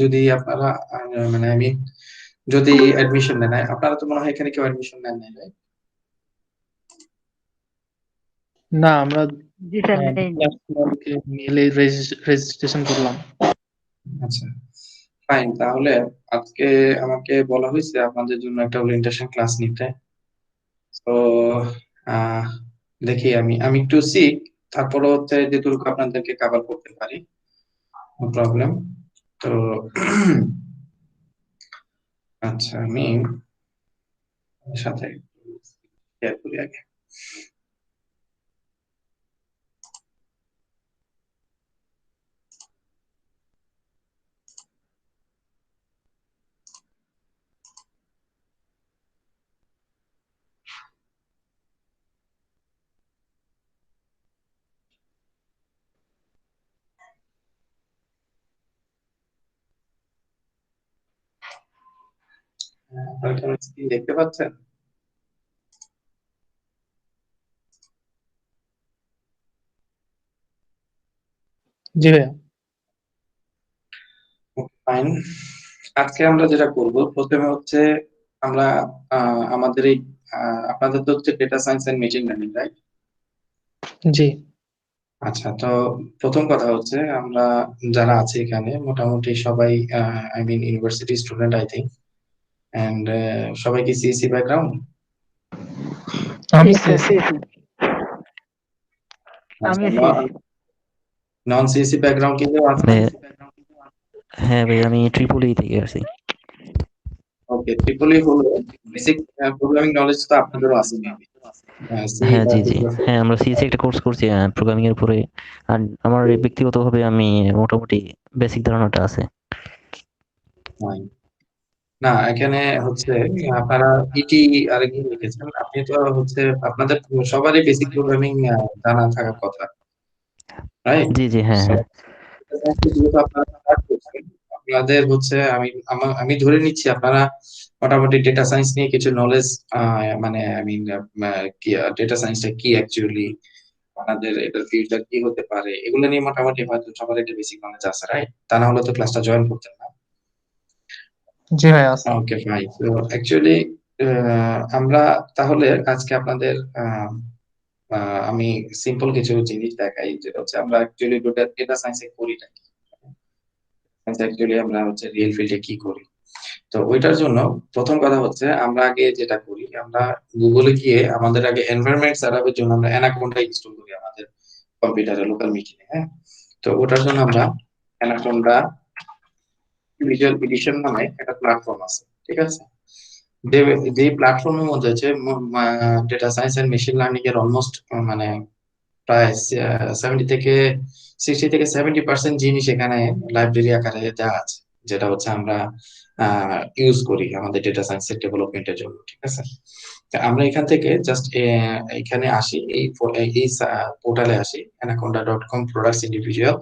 যদি আপনারা মানে আমি যদি অ্যাডমিশন নেন, আপনারা তো মনে হয় এখানে কেউ অ্যাডমিশন নেন নাই, right? না, আমরা জি স্যার, নেই। মিলে রেজিস্ট্রেশন করলাম। আচ্ছা, ফাইন। তাহলে আজকে আমাকে বলা হয়েছে আপনাদের জন্য একটা ওরিয়েন্টেশন ক্লাস নিতে। তো দেখি আমি একটু সিক, তারপরে হচ্ছে যেটুকু আপনাদেরকে কভার করতে পারি, নো প্রবলেম। তো আচ্ছা, আমি সাথে শেয়ার করি আগে। আপনারা কি আমার স্ক্রিন দেখতে পাচ্ছেন? জি ভাইয়া। ফাইন। আজকে আমরা যেটা করব, প্রথমে হচ্ছে আমরা আমাদের এই আপনাদের তো হচ্ছে data science and machine learning, right? জি। আচ্ছা, তো প্রথম কথা হচ্ছে আমরা যারা আছে এখানে মোটামুটি সবাই I mean university student I think, and সবাই কি সিএসসি ব্যাকগ্রাউন্ড? আমি স্যার, সিএসসি। আমি নন সিএসসি ব্যাকগ্রাউন্ড কিন্তু আছে। হ্যাঁ ভাই, আমি ট্রিপলি থেকে আসি। ওকে, ট্রিপলি হলো বেসিক প্রোগ্রামিং নলেজ তো আপনাদেরও আছে মেবি। হ্যাঁ জি জি, হ্যাঁ আমরা সিএসসি একটা কোর্স করছি প্রোগ্রামিং এর উপরে। আর আমার ব্যক্তিগতভাবে আমি মোটামুটি বেসিক ধারণাটা আছে। না, এখানে হচ্ছে আপনারা ইটি আরেকজন লিখেছেন, আপনি তো হচ্ছে আপনাদের সবারই বেসিক প্রোগ্রামিং জানা থাকার কথা, রাইট? জি জি, হ্যাঁ হ্যাঁ। যেহেতু আপনারা start করছেন, আপনাদের হচ্ছে আমি ধরে নিচ্ছি আপনারা মোটামুটি ডেটা সায়েন্স নিয়ে কিছু নলেজ, মানে আই মিন কি ডেটা সায়েন্সটা কি অ্যাকচুয়ালি, আপনাদের এটার ফিউচার কি হতে পারে, এগুলো নিয়ে মোটামুটি হয়তো সবার একটা বেসিক নলেজ আছে, রাইট? তা না হলে তো ক্লাসটা জয়েন করতেন না। জি ভাইয়া আছে। ওকে, ফাইন। তো অ্যাকচুয়ালি আমরা তাহলে আজকে আপনাদের আমি সিম্পল কিছু জিনিস দেখাই, যেটা হচ্ছে আমরা অ্যাকচুয়ালি ডেটা সায়েন্সে করি না, অ্যাকচুয়ালি আমরা হচ্ছে রিয়েল ফিল্ডে কি করি। তো ওইটার জন্য প্রথম কথা হচ্ছে আমরা আগে যেটা করি, আমরা গুগলে গিয়ে আমাদের আগে এনভায়রনমেন্ট সেটআপের জন্য আমরা অ্যানাকোন্ডা ইনস্টল করি আমাদের কম্পিউটারে, লোকাল মেশিনে। হ্যাঁ, তো ওটার জন্য আমরা অ্যানাকোন্ডা ভিজুয়াল এডিশন নামে একটা প্ল্যাটফর্ম আছে, ঠিক আছে? যে প্ল্যাটফর্মের মধ্যে হচ্ছে data science and machine learning এর অলমোস্ট মানে প্রায় 60 থেকে 70% জিনিস এখানে লাইব্রেরি আকারে দেওয়া আছে, যেটা হচ্ছে আমরা ইউজ করি আমাদের ডেটা সায়েন্সের ডেভেলপমেন্টের জন্য, ঠিক আছে? তা আমরা এখান থেকে জাস্ট এখানে আসি, এই পোর্টালে আসি, anaconda.com প্রোডাক্টস ইন্ডিভিজুয়াল।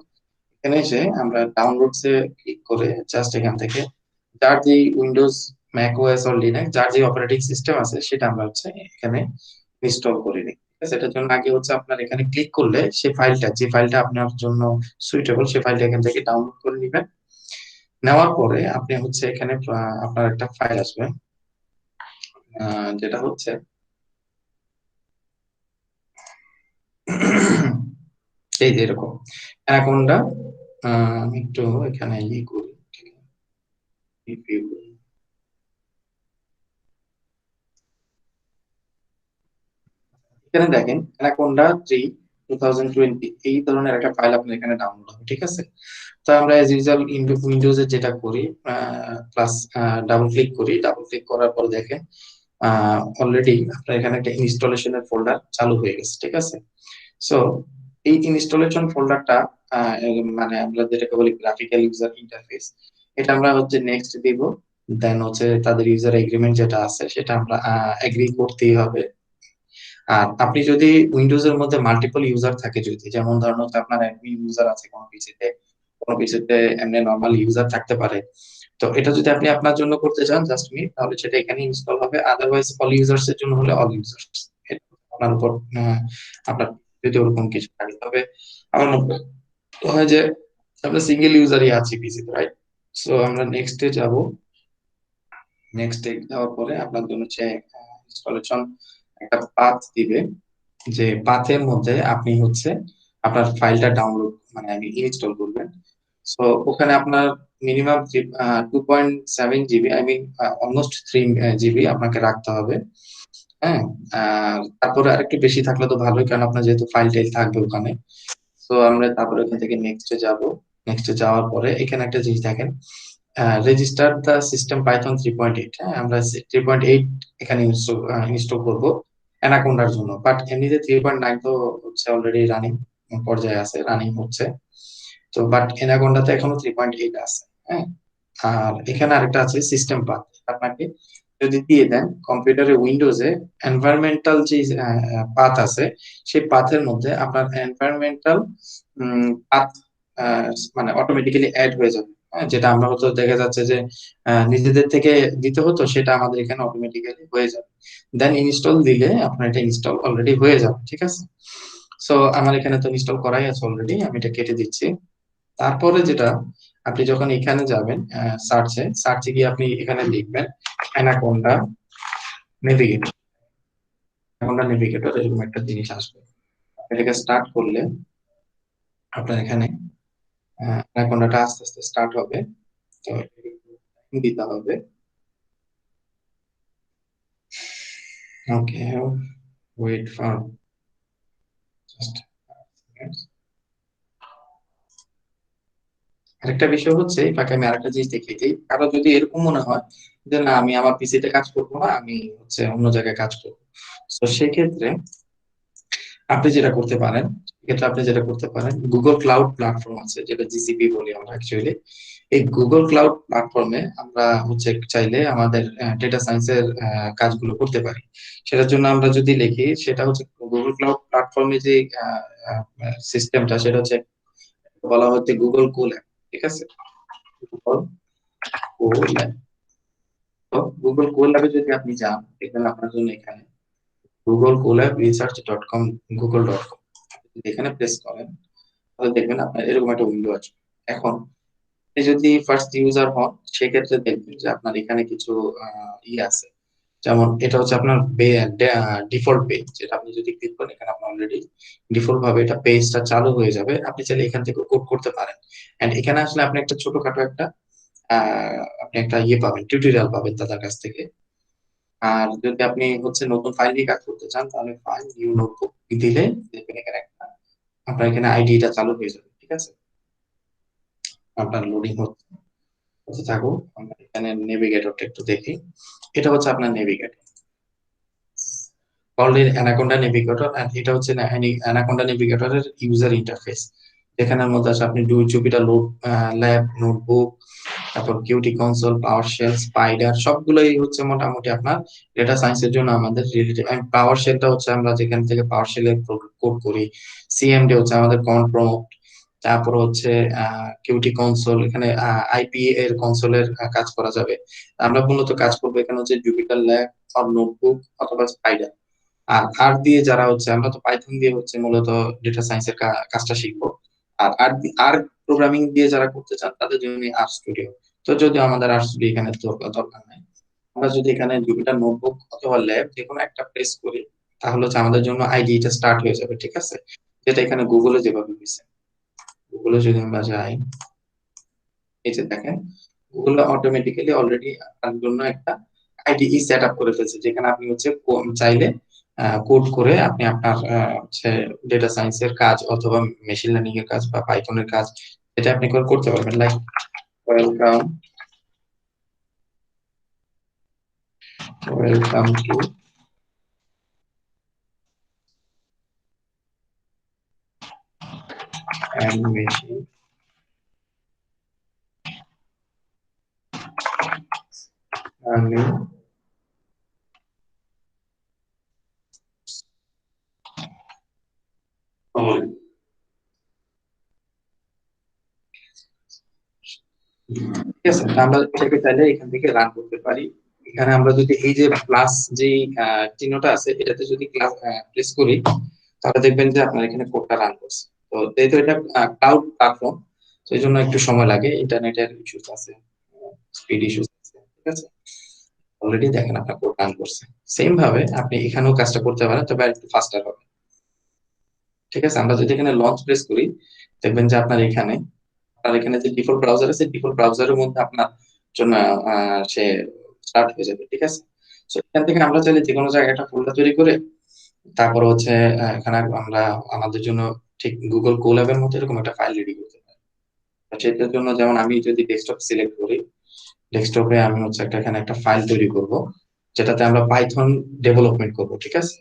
এখানে এসে আমরা ডাউনলোডস এ ক্লিক করে জাস্ট এখান থেকে যার যে Windows, Mac OS or Linux, যার যে অপারেটিং সিস্টেম আছে সেটা আমরা হচ্ছে এখানে ইনস্টল করে নিই। ঠিক আছে? এটার জন্য আগে হচ্ছে আপনার এখানে ক্লিক করলে সেই ফাইলটা, যে ফাইলটা আপনার জন্য সুইটেবল, সেই ফাইলটা এখান থেকে ডাউনলোড করে নেবেন। নেওয়ার পরে আপনি হচ্ছে এখানে আপনার একটা ফাইল আসবে, যেটা হচ্ছে এই যে এরকম অ্যানাকোন্ডা। আমি একটু এখানে ইয়ে করি, রিভিউ করি। এখানে দেখেন অ্যানাকোন্ডা 3 2020 এই ধরনের একটা ফাইল আপনার এখানে ডাউনলোড হবে, ঠিক আছে? তো আমরা এজ ইউজুয়াল উইন্ডোজে যেটা করি, প্লাস ডাবল ক্লিক করি, ডাবল ক্লিক করার পর দেখেন অলরেডি আপনার এখানে একটা ইনস্টলেশনের ফোল্ডার চালু হয়ে গেছে, ঠিক আছে? সো এই ইনস্টলেশন ফোল্ডারটা মানে আমরা যেটাকে বলি গ্রাফিক্যাল ইউজার ইন্টারফেস, এটা আমরা হচ্ছে নেক্সট দিব। দেন হচ্ছে তাদের ইউজার এগ্রিমেন্ট যেটা আছে সেটা আমরা এগ্রি করতেই হবে। আর আপনি যদি উইন্ডোজ এর মধ্যে মাল্টিপল ইউজার থাকে, যদি যেমন ধরুন হচ্ছে আপনার অ্যাডমিন ইউজার আছে কোনো পিসিতে এমনি নরমাল ইউজার থাকতে পারে, তো এটা যদি আপনি আপনার জন্য করতে চান জাস্ট মি, তাহলে সেটা এখানে ইনস্টল হবে। আদারওয়াইজ অল ইউজার্স এর জন্য হলে অল ইউজার্স, আপনার উপর আপনার যদি ওরকম কিছু থাকে। তবে আমার মনে হয় যে আমরা সিঙ্গেল ইউজারই আছি পিসিতে, রাইট? সো আমরা নেক্সটে যাব। নেক্সটে যাওয়ার পরে আপনার জন্য হচ্ছে ইনস্টলেশন একটা পাথ দিবে, যে পাথের মধ্যে আপনি হচ্ছে আপনার ফাইলটা ডাউনলোড মানে ইনস্টল করবেন। সো ওখানে আপনার minimum 2.7 GB, I mean almost 3 GB আপনাকে রাখতে হবে। হ্যাঁ, আর তারপরে আরেকটু বেশি থাকলে তো ভালোই, কারণ আপনার যেহেতু ফাইল টাইল থাকবে ওখানে। সো আমরা তারপরে ওখান থেকে নেক্সটে যাব। নেক্সটে যাওয়ার পরে এখানে একটা জিনিস দেখেন, রেজিস্টার দ্য সিস্টেম পাইথন 3.8। হ্যাঁ, আমরা 3.8 এখানে ইনস্টল করব অ্যানাকোন্ডার জন্য। বাট এমনিতে 3.9 তো হচ্ছে অলরেডি রানিং পর্যায়ে আছে, রানিং হচ্ছে। তো বাট অ্যানাকোন্ডাতে এখনো 3.8 আছে। হ্যাঁ, আর এখানে আরেকটা আছে সিস্টেম পাথ। আপনাকে যদি দিয়ে দেন কম্পিউটারে উইন্ডোজে এনভায়রনমেন্টাল যে পাথ আছে, সেই পাথের মধ্যে আপনার এনভায়রনমেন্টাল পাথ মানে অটোমেটিক্যালি অ্যাড হয়ে যাবে। হ্যাঁ, যেটা আমরা হয়তো দেখা যাচ্ছে যে নিজেদের থেকে দিতে হতো, সেটা আমাদের এখানে অটোমেটিক্যালি হয়ে যাবে। দেন ইনস্টল দিলে আপনার এটা ইনস্টল অলরেডি হয়ে যাবে। ঠিক আছে, সো আমার এখানে তো ইনস্টল করাই আছে অলরেডি, আমি এটা কেটে দিচ্ছি। তারপরে যেটা, আপনি যখন এখানে যাবেন সার্চে গিয়ে আপনি এখানে লিখবেন অ্যানাকোন্ডা নেভিগেটর। অ্যানাকোন্ডা নেভিগেটর এরকম একটা জিনিস আসবে। এটাকে স্টার্ট করলে আপনার এখানে অ্যানাকোন্ডাটা আস্তে আস্তে স্টার্ট হবে। তো এটাকে দিতে হবে। ওকে, ওয়েট ফর জাস্ট। আরেকটা বিষয় হচ্ছে, এই ফাঁকে আমি আরেকটা জিনিস দেখিয়ে দিই। কারো যদি এরকম মনে হয় যে না, আমি আমার পিসিতে কাজ করবো না, আমি হচ্ছে অন্য জায়গায় কাজ করবো, তো সেক্ষেত্রে আপনি যেটা করতে পারেন গুগল ক্লাউড প্ল্যাটফর্ম আছে, যেটা জিসিপি বলি আমরা অ্যাকচুয়ালি। এই গুগল ক্লাউড প্ল্যাটফর্মে আমরা হচ্ছে চাইলে আমাদের ডেটা সায়েন্সের কাজগুলো করতে পারি। সেটার জন্য আমরা যদি লিখি, সেটা হচ্ছে গুগল ক্লাউড প্ল্যাটফর্মে যে সিস্টেমটা, সেটা হচ্ছে বলা হচ্ছে গুগল কোল্যাব। ঠিক আছে, গুগল কোল্যাব। তো গুগল কোল্যাবে যদি আপনি যান, দেখবেন আপনার জন্য এখানে Google Colab research dot com, Google dot com এখানে প্রেস করেন, তাহলে দেখবেন আপনার এরকম একটা উইন্ডো আছে। এখন আপনি যদি ফার্স্ট ইউজার হন, সেক্ষেত্রে দেখবেন যে আপনার এখানে কিছু আছে। যেমন এটা হচ্ছে আপনার ডিফল্ট পেজ, যেটা আপনি যদি ক্লিক করেন, এখানে আপনার অলরেডি ডিফল্ট ভাবে এটা পেজটা চালু হয়ে যাবে। আপনি চাইলে এখান থেকে কোড করতে পারেন। এন্ড এখানে আসলে আপনি একটা ছোটখাটো একটা আপনি একটা পাবেন, টিউটোরিয়াল পাবেন তাদের কাছ থেকে। আর যদি আপনি হচ্ছে নতুন ফাইল নিয়ে কাজ করতে চান, তাহলে ফাইল নিউ নোটবুক দিলে দেখবেন এখানে একটা আপনার এখানে আইডিটা চালু হয়ে যাবে। ঠিক আছে, আপনার লোডিং হতে থাকুক। আমরা এখানে নেভিগেটরটা একটু দেখি। এটা হচ্ছে আপনার নেভিগেটর, কল্ড অ্যানাকোন্ডা নেভিগেটর। আর এটা হচ্ছে অ্যানাকোন্ডা নেভিগেটরের ইউজার ইন্টারফেস, যেখানের মধ্যে আছে আপনি জুপিটার লোড ল্যাব, নোটবুক, তারপর কিউটি কনসোল, পাওয়ার শেল, স্পাইডার, সবগুলোই হচ্ছে মোটামুটি আপনার ডেটা সায়েন্সের জন্য আমাদের রিলেটেড। পাওয়ার শেলটা হচ্ছে আমরা যেখান থেকে পাওয়ার শেলের কোড করি। সিএমডি হচ্ছে আমাদের কন্ট্রোল। তারপর হচ্ছে কিউটি কনসোল, এখানে আইপি এর কনসোলের কাজ করা যাবে। আমরা মূলত কাজ করবো এখানে হচ্ছে জুপিটার ল্যাব আর নোটবুক অথবা স্পাইডার। আর আর দিয়ে যারা হচ্ছে, আমরা তো পাইথন দিয়ে হচ্ছে মূলত ডেটা সায়েন্সের কাজটা শিখবো। আর আর প্রোগ্রামিং দিয়ে যারা করতে চান, তাদের জন্য আর স্টুডিও। তো যদি আমাদের আর স্টুডিও এখানে দরকার নাই, আমরা যদি এখানে জুপিটার নোটবুক অথবা ল্যাব যে কোনো একটা প্রেস করি, তাহলে হচ্ছে আমাদের জন্য আইডিটা স্টার্ট হয়ে যাবে। ঠিক আছে, যেটা এখানে গুগলে যেভাবে হয়েছে। গুগলে যদি আমরা যাই, এই যে দেখেন গুগল অটোমেটিক্যালি অলরেডি আপনার জন্য একটা আইডিই সেট আপ করে ফেলছে, যেখানে আপনি হচ্ছে চাইলে কোড করে আপনি আপনার হচ্ছে ডেটা সায়েন্সের কাজ অথবা মেশিন লার্নিং এর কাজ বা পাইথনের কাজ, এটা আপনি করতে পারবেন। Like welcome welcome to machine learning ঠিক আছে, তা আমরা এটাকে চাইলে এখান থেকে রান করতে পারি। এখানে আমরা যদি এই যে প্লাস যে চিহ্নটা আছে, এটাতে যদি প্রেস করি, তাহলে দেখবেন যে আপনার এখানে কোডটা রান করছে। তো যেহেতু এটা ক্লাউড প্ল্যাটফর্ম, তো এই জন্য একটু সময় লাগে, ইন্টারনেটের ইস্যুস আছে, স্পিড ইস্যুস আছে, ঠিক আছে। অলরেডি দেখেন আপনার কোড রান করছে। সেম ভাবে আপনি এখানেও কাজটা করতে পারেন, তবে একটু ফাস্টার হবে, ঠিক আছে। আমরা যদি এখানে লঞ্চ প্রেস করি, দেখবেন যে আপনার এখানে যে ডিফল্ট ব্রাউজার আছে, ডিফল্ট ব্রাউজারের মধ্যে আপনার জন্য সে স্টার্ট হয়ে যাবে, ঠিক আছে। তো এখান থেকে আমরা চাইলে যে কোনো জায়গায় একটা ফোল্ডার তৈরি করে তারপর হচ্ছে এখানে আমরা আমাদের জন্য ঠিক গুগল কোল্যাবের মতো এরকম একটা ফাইল রেডি করতে পারি। তো সেটার জন্য যেমন আমি যদি ডেস্কটপ সিলেক্ট করি, ডেস্কটপে আমি হচ্ছে এখানে একটা ফাইল তৈরি করব, যেটাতে আমরা পাইথন ডেভেলপমেন্ট করব, ঠিক আছে।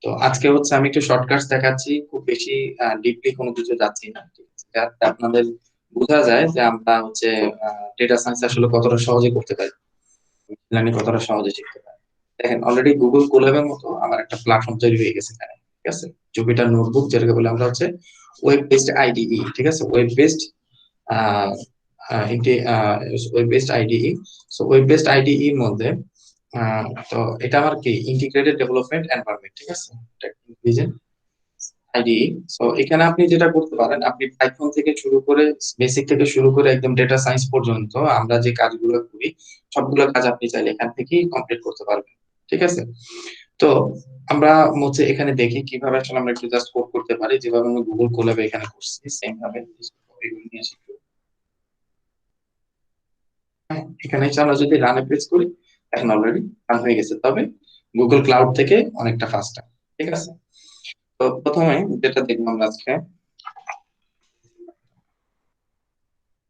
তো আজকে হচ্ছে আমি একটু শর্টকাটস দেখাচ্ছি, খুব বেশি ডিপলি কোনো কিছু যাচ্ছি না, ঠিক আছে, যাতে আপনাদের বোঝা যায় যে আমরা হচ্ছে ডেটা সায়েন্স আসলে কতটা সহজে করতে পারি, লার্নিং কতটা সহজে শিখতে পারি। দেখেন অলরেডি গুগল কোল্যাবের মতো আমার একটা প্ল্যাটফর্ম তৈরি হয়ে গেছে এখানে, ঠিক আছে। জুপিটার নোটবুক যেটাকে বলে আমরা হচ্ছে ওয়েব বেসড আইডিই, ঠিক আছে, web based web based IDE. So web based IDE এর মধ্যে তো এটা আমার কি ইন্টিগ্রেটেড ডেভেলপমেন্ট এনভায়রনমেন্ট, ঠিক আছে, আইডিই। সো এখানে আপনি যেটা করতে পারেন, আপনি পাইথন থেকে শুরু করে বেসিক থেকে শুরু করে একদম ডেটা সায়েন্স পর্যন্ত আমরা যে কাজগুলো করি সবগুলো কাজ আপনি চাইলে এখান থেকেই কমপ্লিট করতে পারবেন, ঠিক আছে। তো আমরা হচ্ছে এখানে দেখি কিভাবে আসলে আমরা একটু জাস্ট কোড করতে পারি, যেভাবে আমরা গুগল কোল্যাবে এখানে করছি সেম ভাবে এগুলো নিয়ে আসি। হ্যাঁ, এখানে এসে আমরা যদি রানে প্রেস করি, এখন অলরেডি রান হয়ে গেছে, তবে গুগল ক্লাউড থেকে অনেকটা ফাস্টার, ঠিক আছে। তো প্রথমে যেটা দেখবো আমরা আজকে,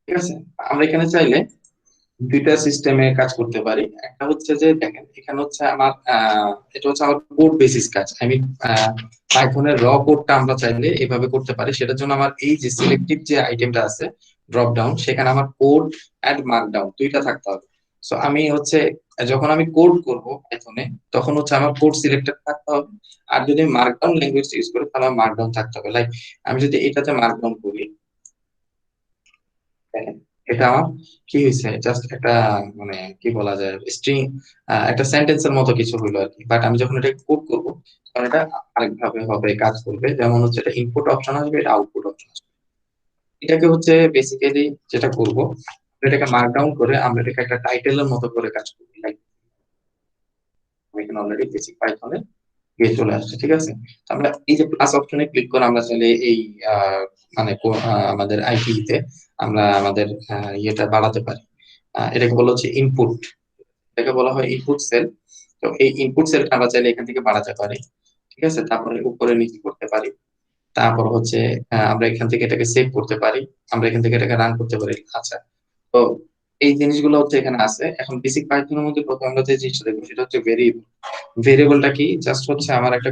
ঠিক আছে, আমরা এখানে চাইলে দুইটা সিস্টেমে কাজ করতে পারি। একটা হচ্ছে যে দেখেন এখানে হচ্ছে আমার এটা হচ্ছে আমার কোড বেসিস কাজ, আই মিন পাইথনের র কোডটা আমরা চাইলে এভাবে করতে পারি। সেটার জন্য আমার এই যে সিলেক্টিভ যে আইটেমটা আছে ড্রপ ডাউন, সেখানে আমার কোড এন্ড মার্কডাউন দুইটা থাকতে হবে। সো আমি হচ্ছে যখন আমি কোড করব পাইথনে, তখন হচ্ছে আমার কোড সিলেক্টেড থাকতে হবে। আর যদি মার্কডাউন ল্যাঙ্গুয়েজ ইউজ করি তাহলে মার্কডাউন থাকতে হবে। লাইক আমি যদি এটাতে মার্কডাউন করি, দেখেন এটা আমার কি হয়েছে, জাস্ট একটা মানে কি বলা যায় স্ট্রিং, একটা সেন্টেন্সের মতো কিছু হইলো আর কি। বাট আমি যখন এটা কোড করব তখন এটা আরেক ভাবে হবে, কাজ করবে। যেমন হচ্ছে এটা ইনপুট অপশন আসবে, এটা আউটপুট অপশন আসবে। এটাকে হচ্ছে বেসিক্যালি যেটা করব, এটাকে মার্কডাউন করে আমরা এটাকে একটা টাইটেলের মতো করে কাজ করব। লাইক আমি এখানে অলরেডি বেসিক পাইথনে গিয়ে চলে আসছে, ঠিক আছে। তো আমরা এই যে প্লাস অপশনে ক্লিক করে আমরা চাইলে এই মানে আমাদের আইটি তে আমরা আমাদের ইয়েটা বাড়াতে পারি। এটাকে বলা হচ্ছে ইনপুট, এটাকে বলা হয় ইনপুট সেল। তো এই ইনপুট সেলটা আমরা চাইলে এখান থেকে বাড়াতে পারি, ঠিক আছে। তারপরে উপরে নিচে করতে পারি। তারপর হচ্ছে আমরা এখান থেকে এটাকে সেভ করতে পারি, আমরা এখান থেকে এটাকে রান করতে পারি। আচ্ছা, তো এই জিনিসগুলো হচ্ছে এখানে আছে। এখন বেসিক পাইথনের মধ্যে প্রথমে আমরা যে জিনিসটা দেখবো সেটা হচ্ছে ভেরিয়েবল। ভেরিয়েবলটা কি, জাস্ট হচ্ছে আমার একটা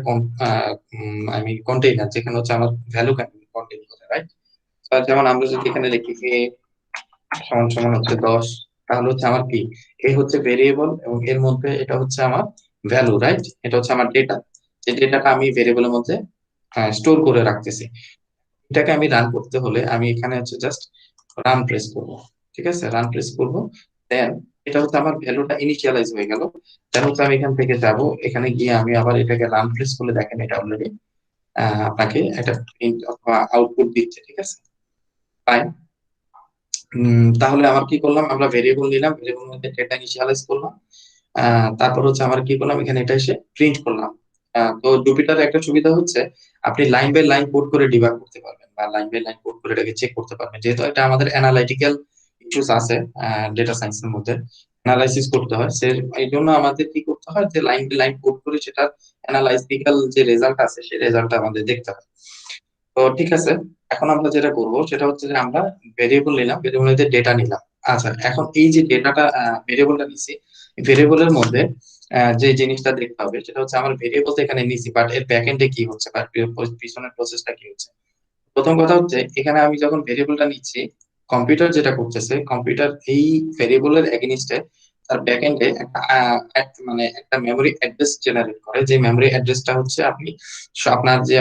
আমি কন্টেইনার, যেখানে হচ্ছে আমার ভ্যালু কন্টেইন করে, রাইট। যেমন আমরা যদি এখানে লিখি এ সমান সমান হচ্ছে 10, তাহলে হচ্ছে আমার কি, এ হচ্ছে ভেরিয়েবল এবং এর মধ্যে এটা হচ্ছে আমার ভ্যালু, রাইট। এটা হচ্ছে আমার ডেটা, যে ডেটাটা আমি ভেরিয়েবলের মধ্যে স্টোর করে রাখতেছি। এটাকে আমি রান করতে হলে আমি এখানে হচ্ছে জাস্ট রান প্রেস করব, ঠিক আছে, রান প্রেস করব। দেন এটা হচ্ছে আমার ভ্যালুটা ইনিশিয়ালাইজ হয়ে গেল। দেন হচ্ছে আমি এখান থেকে যাব, এখানে গিয়ে আমি আবার এটাকে রান প্রেস করলে দেখেন এটা অলরেডি আপনাকে একটা প্রিন্ট অথবা আউটপুট দিচ্ছে, ঠিক আছে, ফাইন। তাহলে আমার কি করলাম, আমরা ভেরিয়েবল নিলাম, ভেরিয়েবল মধ্যে ডেটা ইনিশিয়ালাইজ করলাম, তারপর হচ্ছে আমার কি করলাম, এখানে এটা এসে প্রিন্ট করলাম। তো জুপিটার একটা সুবিধা হচ্ছে আপনি লাইন বাই লাইন কোড করে ডিবাগ করতে পারবেন, বা লাইন বাই লাইন কোড করে এটাকে চেক করতে পারবেন। যেহেতু এটা আমাদের অ্যানালাইটিক্যাল ইস্যুস আছে, ডেটা সায়েন্সের মধ্যে অ্যানালাইসিস করতে হয়, সে এই জন্য আমাদের কি করতে হয় যে লাইন বাই লাইন কোড করে সেটার অ্যানালাইটিক্যাল যে রেজাল্ট আছে সেই রেজাল্টটা আমাদের দেখতে হয়। তো ঠিক আছে, এখন আমরা যেটা করব সেটা হচ্ছে যে আমরা ভেরিয়েবল নিলাম, ভেরিয়েবলের ডেটা নিলাম। আচ্ছা, এখন এই যে ডেটাটা ভেরিয়েবলটা নিছি, ভেরিয়েবলের মধ্যে যে জিনিসটা দেখতে হবে সেটা হচ্ছে আমার ভেরিয়েবল তো এখানে নিছি, বাট এর ব্যাকএন্ডে কি হচ্ছে বা পিছনের প্রসেসটা কি হচ্ছে। প্রথম কথা হচ্ছে এখানে আমি যখন ভেরিয়েবলটা নিচ্ছি, কম্পিউটার যেটা করতেছে, কম্পিউটার এই ভেরিয়েবলের এগেইনস্টে তার ব্যাকএন্ডে একটা মানে একটা মেমরি অ্যাড্রেস জেনারেট করে, যে মেমরি অ্যাড্রেসটা হচ্ছে আপনি আপনার যে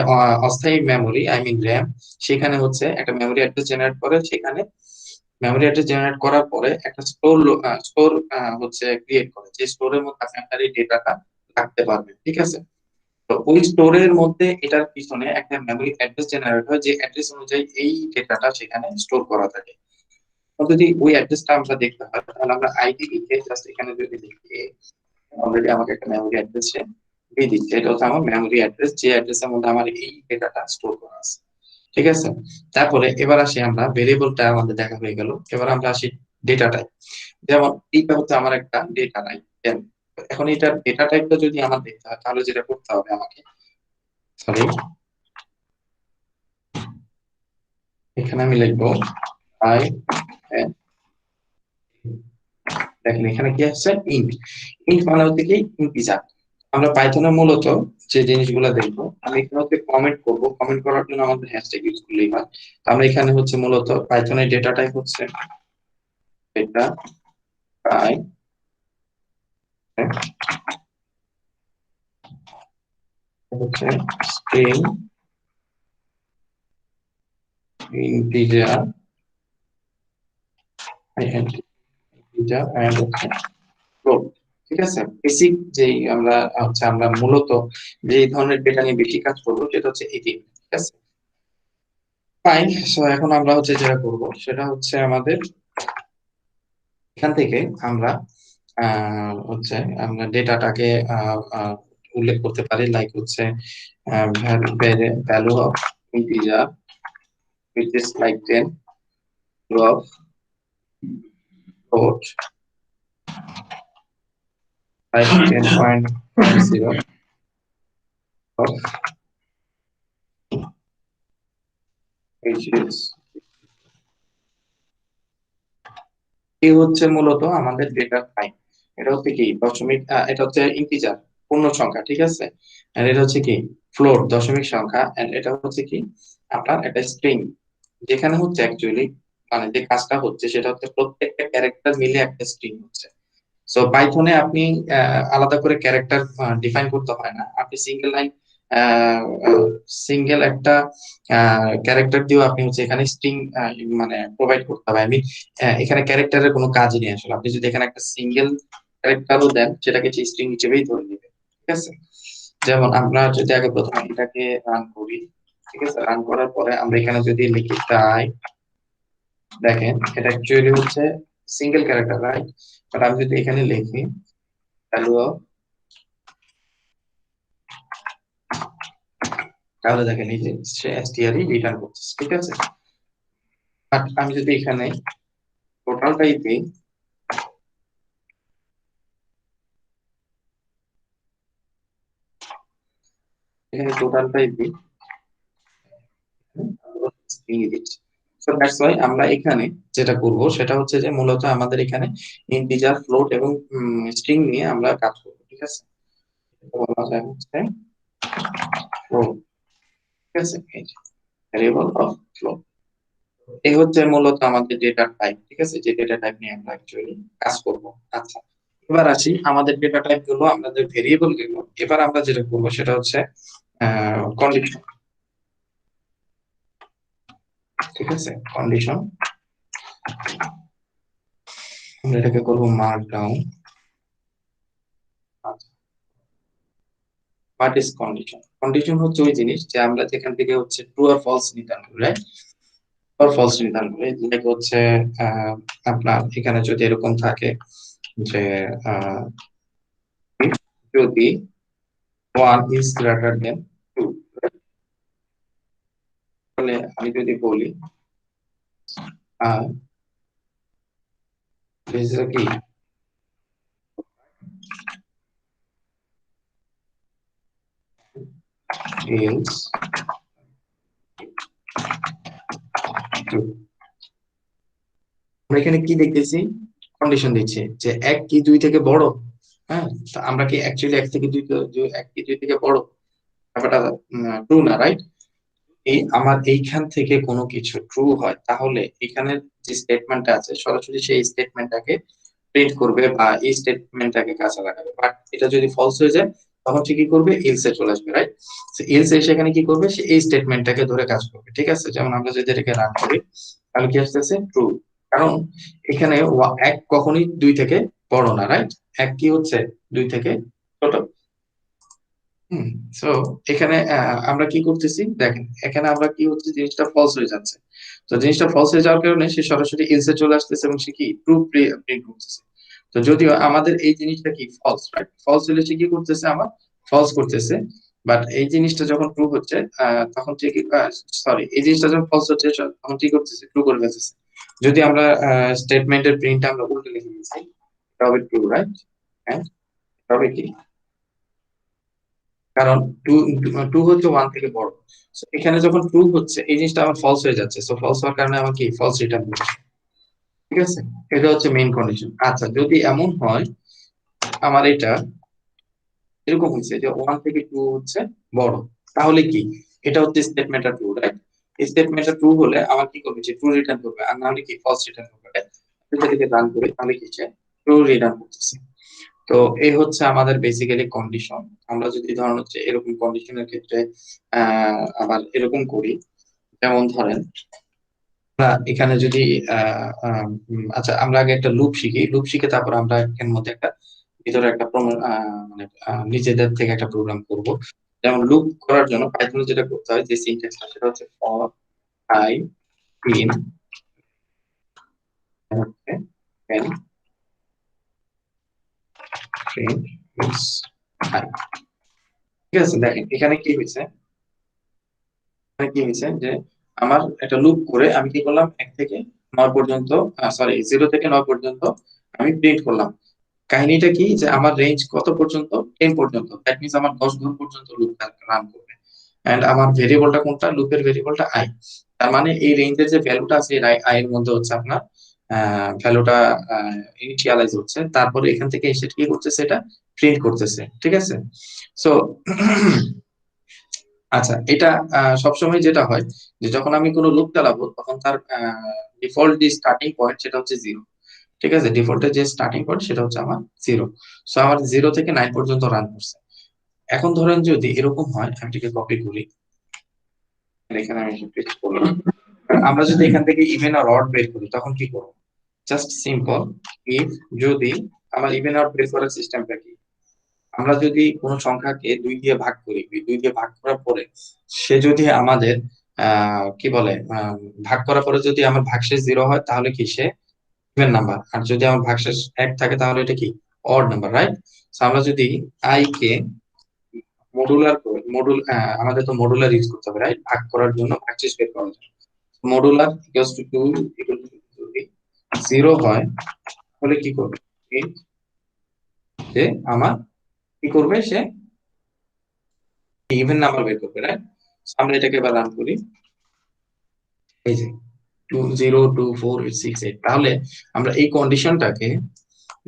অস্থায়ী মেমরি আই মিন র্যাম, সেখানে হচ্ছে একটা মেমরি অ্যাড্রেস জেনারেট করে। সেখানে মেমরি অ্যাড্রেস জেনারেট করার পরে একটা স্টোর হচ্ছে ক্রিয়েট করে, যে স্টোরের মধ্যে আপনি আপনার এই ডেটাটা রাখতে পারবেন, ঠিক আছে। তো ওই স্টোরের মধ্যে এটার পিছনে একটা মেমরি অ্যাড্রেস জেনারেট হয়, যে অ্যাড্রেস অনুযায়ী এই ডেটাটা সেখানে স্টোর করা থাকে। তো যদি ওই অ্যাড্রেসটা আমরা দেখতে হয়, তাহলে আমরা আইডি লিখে জাস্ট এখানে যদি লিখি, অলরেডি আমাকে একটা মেমরি অ্যাড্রেস দিয়ে দিচ্ছে, এটা হচ্ছে আমার মেমরি অ্যাড্রেস, যে অ্যাড্রেসের মধ্যে আমার এই ডেটাটা স্টোর করা আছে। ঠিক আছে, তারপরে এবার আসি আমরা, ভেরিয়েবলটা আমাদের দেখা হয়ে গেল, এবার আমরা আসি ডেটা টাইপ। যেমন এইটা হচ্ছে আমার একটা ডেটা টাইপ। এখন এটার ডেটা টাইপটা যদি আমার দেখতে হয়, তাহলে যেটা করতে হবে আমাকে, সরি, এখানে আমি লিখবো আই, দেখেন এখানে কি আসছে, ইন্ট। ইন্ট মানে হচ্ছে কি ইন্টিজার। আমরা পাইথনে মূলত যে জিনিসগুলো দেখবো, আমি এখানে হচ্ছে কমেন্ট করব, কমেন্ট করার জন্য আমাদের হ্যাশট্যাগ ইউজ করলেই হয়। আমরা এখানে হচ্ছে মূলত পাইথনের ডেটা টাইপ হচ্ছে ডেটা টাইপ হচ্ছে স্ট্রিং, ইন্টিজার, ইন্টিজার এন্ড হচ্ছে ফ্লোট। ঠিক আছে, বেসিক যেই আমরা মূলত যে ধরনের ডেটা নিয়ে বেশি কাজ করবো সেটা হচ্ছে এটি। ঠিক আছে, ফাইন। সো এখন আমরা হচ্ছে যেটা করব সেটা হচ্ছে আমাদের এখান থেকে আমরা হচ্ছে আমরা ডেটাটাকে উল্লেখ করতে পারি, লাইক হচ্ছে value of integer which is like 10, value of float like 10.0 of which is, এই হচ্ছে মূলত আমাদের ডেটা টাইপ। এটা হচ্ছে কি দশমিক, এটা হচ্ছে ইন্টিজার পূর্ণ সংখ্যা। ঠিক আছে, আর এটা হচ্ছে কি ফ্লোট দশমিক সংখ্যা, এন্ড এটা হচ্ছে কি আপনার একটা স্ট্রিং, যেখানে হচ্ছে অ্যাকচুয়ালি মানে যে কাজটা হচ্ছে সেটা হচ্ছে প্রত্যেকটা ক্যারেক্টার মিলে একটা স্ট্রিং হচ্ছে। সো পাইথনে আপনি আলাদা করে ক্যারেক্টার ডিফাইন করতে হয় না, আপনি সিঙ্গেল লাইন সিঙ্গেল একটা ক্যারেক্টার দিয়েও আপনি হচ্ছে এখানে স্ট্রিং মানে প্রোভাইড করতে হবে। আমি এখানে ক্যারেক্টারের কোনো কাজই নেই আসলে, আপনি যদি এখানে একটা সিঙ্গেল ক্যারেক্টারও দেন সেটাকে স্ট্রিং হিসেবেই ধরে নেবে। ঠিক আছে, যেমন আমরা যদি আগে প্রথমে এটাকে রান করি, ঠিক আছে, রান করার পরে আমরা এখানে যদি লিখি তাই, দেখেন এটা অ্যাকচুয়ালি হচ্ছে সিঙ্গেল ক্যারেক্টার, রাইট? বাট আমি যদি এখানে লিখি ভ্যালু অফ, তাহলে দেখেন এই যে সে str রিটার্ন করছে। ঠিক আছে, বাট আমি যদি এখানে টোটালটাই দিই, এখানে টোটালটাই দিই, string দিচ্ছি। সো দ্যাটস ওয়াই আমরা এখানে যেটা করব সেটা হচ্ছে যে মূলত আমাদের এখানে ইন্টিজার, ফ্লোট এবং স্ট্রিং নিয়ে আমরা কাজ করব। ঠিক আছে, এটা বলা যায় হচ্ছে ফ্লোট। ঠিক আছে, ভ্যারিয়েবল অফ ফ্লোট, এই হচ্ছে মূলত আমাদের ডেটা টাইপ। ঠিক আছে, যে ডেটা টাইপ নিয়ে আমরা অ্যাকচুয়ালি কাজ করব। আচ্ছা, এবার আসি আমাদের ডেটা টাইপ গুলো, আমাদের ভেরিয়েবল গুলো, এবার আমরা যেটা করব সেটা হচ্ছে কন্ডিশন। ঠিক আছে, কন্ডিশন, আমরা এটাকে করব mark down. What is condition? Condition হচ্ছে ওই জিনিস যে আমরা যেখান থেকে হচ্ছে ট্রু আর ফলস নির্ধারণ করি, রাইট? আর ফলস নির্ধারণ করি, লাইক হচ্ছে আপনার এখানে যদি এরকম থাকে যে যদি 1 is greater than 2, তাহলে আমি যদি বলি this is a কি else true, আমরা এখানে কি দেখতেছি, কন্ডিশন দিচ্ছে যে 1 কি 2 থেকে বড়। হ্যাঁ, তা আমরা কি অ্যাকচুয়ালি 1 থেকে 2, 1 কি 2 থেকে বড়? ব্যাপারটা ট্রু না, রাইট? এই আমার এইখান থেকে কোনো কিছু ট্রু হয়, তাহলে এখানে যে স্টেটমেন্টটা আছে সরাসরি সেই স্টেটমেন্টটাকে প্রিন্ট করবে বা এই স্টেটমেন্টটাকে কাজে লাগাবে। বাট এটা যদি ফলস হয়ে যায় তখন সে কি করবে, এলস এ চলে আসবে, রাইট? এলস এসে এখানে কি করবে, সে এই স্টেটমেন্টটাকে ধরে কাজ করবে। ঠিক আছে, যেমন আমরা যদি এটাকে রান করি তাহলে কি আসতেছে, ট্রু। কারণ এখানে 1 কখনোই 2 থেকে বড় না, রাইট? 1 কি হচ্ছে 2 থেকে ছোট। সো এখানে আমরা কি করতেছি দেখেন, এখানে আমরা কি হচ্ছে জিনিসটা ফলস হয়ে যাচ্ছে। তো জিনিসটা ফলস হয়ে যাওয়ার কারণে সে সরাসরি এলসে চলে আসতেছে এবং সে কি ট্রু প্রিন্ট করতেছে। তো যদিও আমাদের এই জিনিসটা কি ফলস, রাইট? ফলস হলে সে কি করতেছে, আমার ফলস করতেছে। বাট এই জিনিসটা যখন ট্রু হচ্ছে তখন ঠিক, সরি, এই জিনিসটা যখন ফলস হচ্ছে তখন কি করতেছে, ট্রু করে ফেলতেছে। যদি আমরা স্টেটমেন্টের প্রিন্ট আমরা উল্টে লিখে দিচ্ছি, তবে ট্রু, রাইট? হ্যাঁ, তবে কি, কারণ টু টু হচ্ছে ওয়ান থেকে বড়। So, এখানে যখন ট্রু হচ্ছে এই জিনিসটা আমার ফলস হয়ে যাচ্ছে, সো ফলস হওয়ার কারণে আমার কি ফলস রিটার্ন করছে। ঠিক আছে, এটা হচ্ছে মেইন কন্ডিশন। আচ্ছা, যদি এমন হয় আমার এটা এরকম হচ্ছে যে ওয়ান থেকে টু হচ্ছে বড়, তাহলে কি, এটা হচ্ছে স্টেটমেন্টটা ট্রু, রাইট? স্টেটমেন্টটা ট্রু হলে আমার কি করবে, যে ট্রু রিটার্ন করবে, আর না হলে কি ফলস রিটার্ন করবে, right? এটা থেকে রান করে তাহলে কি সে ট্রু রিটার্ন করতেছে। তো এই হচ্ছে আমাদের বেসিক্যালি কন্ডিশন। আমরা যদি ধরেন হচ্ছে এরকম কন্ডিশনের ক্ষেত্রে আবার এরকম করি, যেমন ধরেন আমরা এখানে যদি আচ্ছা, আমরা আগে একটা লুপ শিখি, লুপ শিখে তারপর আমরা এর মধ্যে একটা ভিতরে একটা মানে নিজেদের থেকে একটা প্রোগ্রাম করব। যেমন লুপ করার জন্য পাইথনে যেটা করতে হয়, যে সিনট্যাক্সটা, সেটা হচ্ছে ফর আই ইন হচ্ছে এন প্রিন্ট আই। ঠিক আছে, দেখেন এখানে কি হয়েছে, যে আমার একটা লুপ করে আমি কি করলাম, 1 থেকে 9 পর্যন্ত, সরি 0 থেকে 9 পর্যন্ত আমি প্রিন্ট করলাম। কাহিনীটা কি, যে আমার রেঞ্জ কত পর্যন্ত, 10 পর্যন্ত, দ্যাট মিন্স আমার 10 ঘর পর্যন্ত লুপ রান করবে। এন্ড আমার ভেরিয়েবলটা কোনটা, লুপের ভেরিয়েবলটা আই। তার মানে এই রেঞ্জের যে ভ্যালুটা আছে আই এর মধ্যে হচ্ছে আপনার ভ্যালুটা ইনিশিয়ালাইজ হচ্ছে, তারপরে এখান থেকে এসে কি করতেছে, এটা প্রিন্ট করতেছে। ঠিক আছে, সো আচ্ছা, এটা সবসময় যেটা হয় যে যখন আমি কোনো লুপ চালাবো তখন তার ডিফল্ট যে স্টার্টিং পয়েন্ট সেটা হচ্ছে 0। ঠিক আছে, ডিফল্টের যে স্টার্টিং পয়েন্ট সেটা হচ্ছে আমার 0। সো আমার 0 থেকে 9 পর্যন্ত রান করছে। এখন ধরেন যদি এরকম হয়, আমি এটাকে কপি করি, এখানে আমি পেস্ট করলাম। আমরা যদি এখান থেকে ইভেন আর অড বের করি তখন কি করব, জাস্ট সিম্পল ইফ, যদি আমার ইভেন আর বের করার সিস্টেমটা কি, আমরা যদি কোনো সংখ্যাকে 2 দিয়ে ভাগ করি, 2 দিয়ে ভাগ করার পরে সে যদি আমাদের কি বলে, ভাগ করার পরে যদি আমার ভাগশেষ 0 হয় তাহলে কি সে ইভেন নাম্বার, আর যদি আমার ভাগশেষ 1 থাকে তাহলে এটা কি অড নাম্বার, রাইট? সো আমরা যদি আই কে মডুলার করে, আমাদের তো মডুলার ইউজ করতে হবে, রাইট? ভাগ করার জন্য, ভাগশেষ বের করার জন্য মডুলার ইকুয়ালস টু 2 যদি 0 হয় তাহলে কি করবে, এই যে আমার কি করবে, সে ইভেন নাম্বার বের করবে, রাইট? আমরা এটাকে এবার রান করি, এই যে 202468। তাহলে আমরা এই কন্ডিশনটাকে,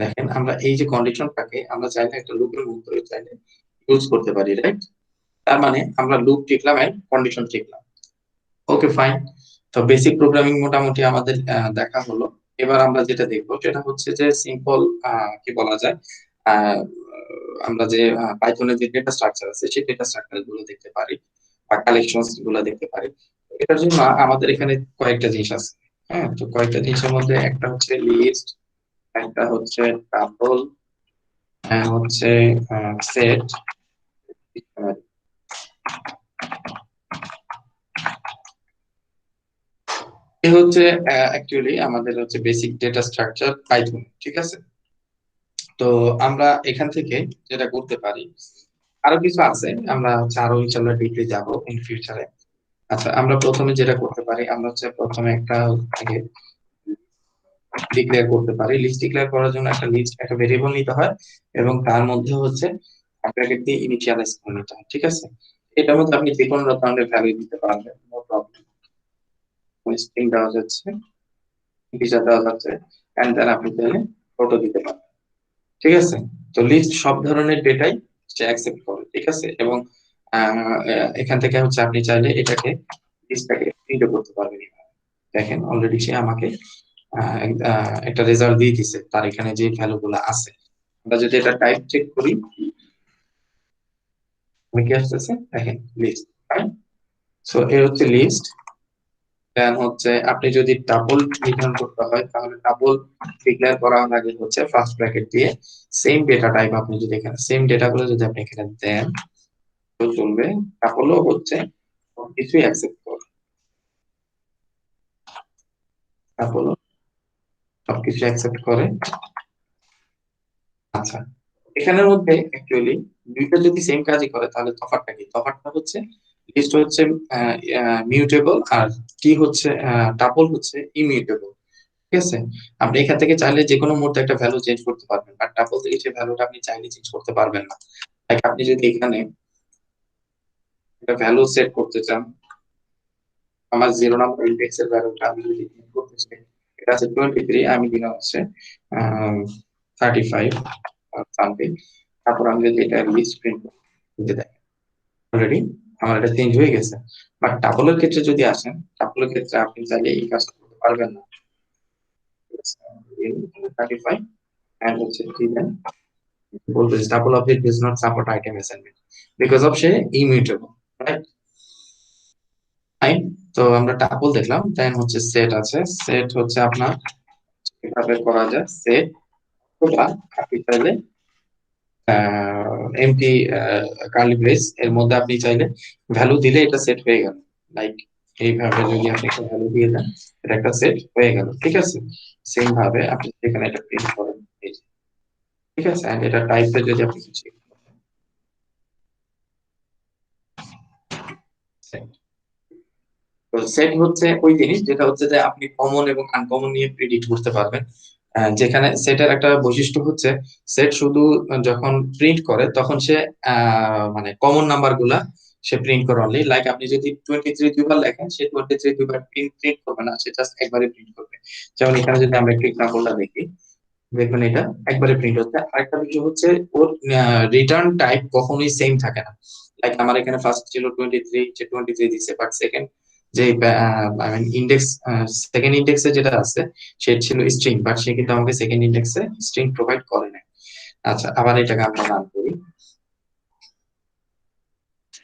দেখেন আমরা এই যে কন্ডিশনটাকে আমরা চাইলে একটা লুপের মধ্যে চাইলে ইউজ করতে পারি, রাইট? তার মানে আমরা লুপ টিকলাম এন্ড কন্ডিশন টিকলাম। Okay, fine. তো বেসিক প্রোগ্রামিং মোটামুটি আমাদের দেখা হলো। এবার আমরা যেটা দেখবো সেটা হচ্ছে যে সিম্পল, কি বলা যায়, আহ, আমরা যে পাইথনের যে ডেটা স্ট্রাকচার আছে সেই ডেটা স্ট্রাকচার গুলো দেখতে পারি বা কালেকশনস গুলো দেখতে পারি। এটার জন্য আমাদের এখানে কয়েকটা জিনিস আছে। হ্যাঁ, তো কয়েকটা জিনিসের মধ্যে একটা হচ্ছে লিস্ট, একটা হচ্ছে টাপল, হচ্ছে সেট। এ হচ্ছে অ্যাকচুয়ালি আমাদের হচ্ছে বেসিক ডেটা স্ট্রাকচার পাইথন। ঠিক আছে, তো আমরা এখান থেকে যেটা করতে পারি, আরো কিছু আছে, আমরা হচ্ছে আরো ইনশাআল্লাহ ডিপলি যাব ইন ফিউচারে। আচ্ছা, আমরা প্রথমে যেটা করতে পারি, আমরা হচ্ছে প্রথমে একটা আগে ডিক্লেয়ার করতে পারি। লিস্ট ডিক্লেয়ার করার জন্য একটা লিস্ট, একটা ভেরিয়েবল নিতে হয় এবং তার মধ্যে হচ্ছে ব্র্যাকেট দিয়ে ইনিশিয়ালাইজ করে নিতে হয়। ঠিক আছে, এটার মধ্যে আপনি যে কোনো ধরনের ভ্যালু দিতে পারবেন, নো প্রবলেম। স্ট্রিং দেওয়া যাচ্ছে, ইন্টিজার দেওয়া যাচ্ছে, এন্ড দেন আপনি চাইলে ফটো দিতে পারবেন। ঠিক আছে, তো লিস্ট সব ধরনের ডেটাই সে অ্যাকসেপ্ট করে। ঠিক আছে, এবং এখান থেকে হচ্ছে আপনি চাইলে এটাকে লিস্টটাকে প্রিন্ট করতে পারবেন। দেখেন অলরেডি সে আমাকে একটা রেজাল্ট দিয়ে দিছে, তার এখানে যে ভ্যালু গুলো আছে। আমরা যদি এটা টাইপ চেক করি, কি আসতেছে দেখেন, লিস্ট, রাইট? সো এর হচ্ছে লিস্ট। দেন হচ্ছে আপনি যদি ডাবল নির্ধারণ করতে হয় তাহলে ডাবল ডিক্লেয়ার করা লাগে হচ্ছে ফার্স্ট ব্র্যাকেট দিয়ে সেম ডেটা টাইপ। আপনি যদি এখানে সেম ডেটা গুলো যদি আপনি এখানে দেন চলবে, টাপলও হচ্ছে সবকিছুই অ্যাকসেপ্ট করে, টাপলও সবকিছু অ্যাকসেপ্ট করে। আচ্ছা, এখানের মধ্যে অ্যাকচুয়ালি দুইটা যদি সেম কাজই করে তাহলে তফাৎটা কি? তফাৎটা হচ্ছে লিস্ট হচ্ছে মিউটেবল আর কি হচ্ছে টাপল হচ্ছে ইমিউটেবল। ঠিক আছে, আপনি এখান থেকে চাইলে যে কোনো মুহূর্তে একটা ভ্যালু চেঞ্জ করতে পারবেন, আর টাপল থেকে সেই ভ্যালুটা আপনি চাইলে চেঞ্জ করতে পারবেন না। লাইক আপনি যদি এখানে একটা ভ্যালু সেট করতে চান, আমার 0 নাম্বার ইন্ডেক্স এর ভ্যালুটা আমি যদি চেঞ্জ করতে চাই, এটা আছে 23, আমি দিলাম হচ্ছে 35 সামথিং, তারপর আমি যদি এটা লিস্ট প্রিন্ট করতে দেয়, অলরেডি আমার এটা চেঞ্জ হয়ে গেছে। বাট টাপলের ক্ষেত্রে যদি আসেন, টাপলের ক্ষেত্রে আপনি চাইলে এই কাজটা করতে পারবেন না। 35 and হচ্ছে কি দেন, বলতে tuple object does not support item assignment because of say immutable, right? Fine, তো আমরা টাপল দেখলাম, দেন হচ্ছে সেট আছে। সেট হচ্ছে আপনার কিভাবে করা যায়, সেট ওটা আপনি চাইলে এমটি কার্লি ব্রেস এর মধ্যে আপনি চাইলে ভ্যালু দিলে এটা সেট হয়ে গেল। লাইক এইভাবে যদি আপনি একটা ভ্যালু দিয়ে দেন, এটা একটা সেট হয়ে গেল। ঠিক আছে, সেম ভাবে আপনি এখানে এটা প্রিন্ট করেন, এই যে, ঠিক আছে, এন্ড এটা টাইপে যদি আপনি কিছু তো সেট হচ্ছে ওই জিনিস যেটা হচ্ছে যে আপনি কমন এবং আনকমন নিয়ে প্রেডিক্ট করতে পারবেন। যেখানে সেটের একটা বৈশিষ্ট্য হচ্ছে সেট শুধু যখন প্রিন্ট করে তখন সে মানে কমন নাম্বার গুলা সে প্রিন্ট করে অনলি। লাইক আপনি যদি 23 দুইবার লেখেন, সে 23 দুইবার প্রিন্ট করবে না, সে জাস্ট একবারে প্রিন্ট করবে। যেমন এখানে যদি আমরা একটু এক্সাম্পলটা দেখি, দেখবেন এটা একবারে প্রিন্ট হচ্ছে। আরেকটা বিষয় হচ্ছে ওর রিটার্ন টাইপ কখনোই সেম থাকে না। লাইক আমার এখানে ফার্স্ট ছিল 23, যে 23 দিচ্ছে, বাট সেকেন্ড যে ইন্ডেক্স, সেকেন্ড ইন্ডেক্সে যেটা আছে সেটা ছিল স্ট্রিং, বাট সে কিন্তু আমাকে সেকেন্ড ইন্ডেক্সে স্ট্রিং প্রোভাইড করে না। আচ্ছা, আবার এটাকে আমরা রান করি,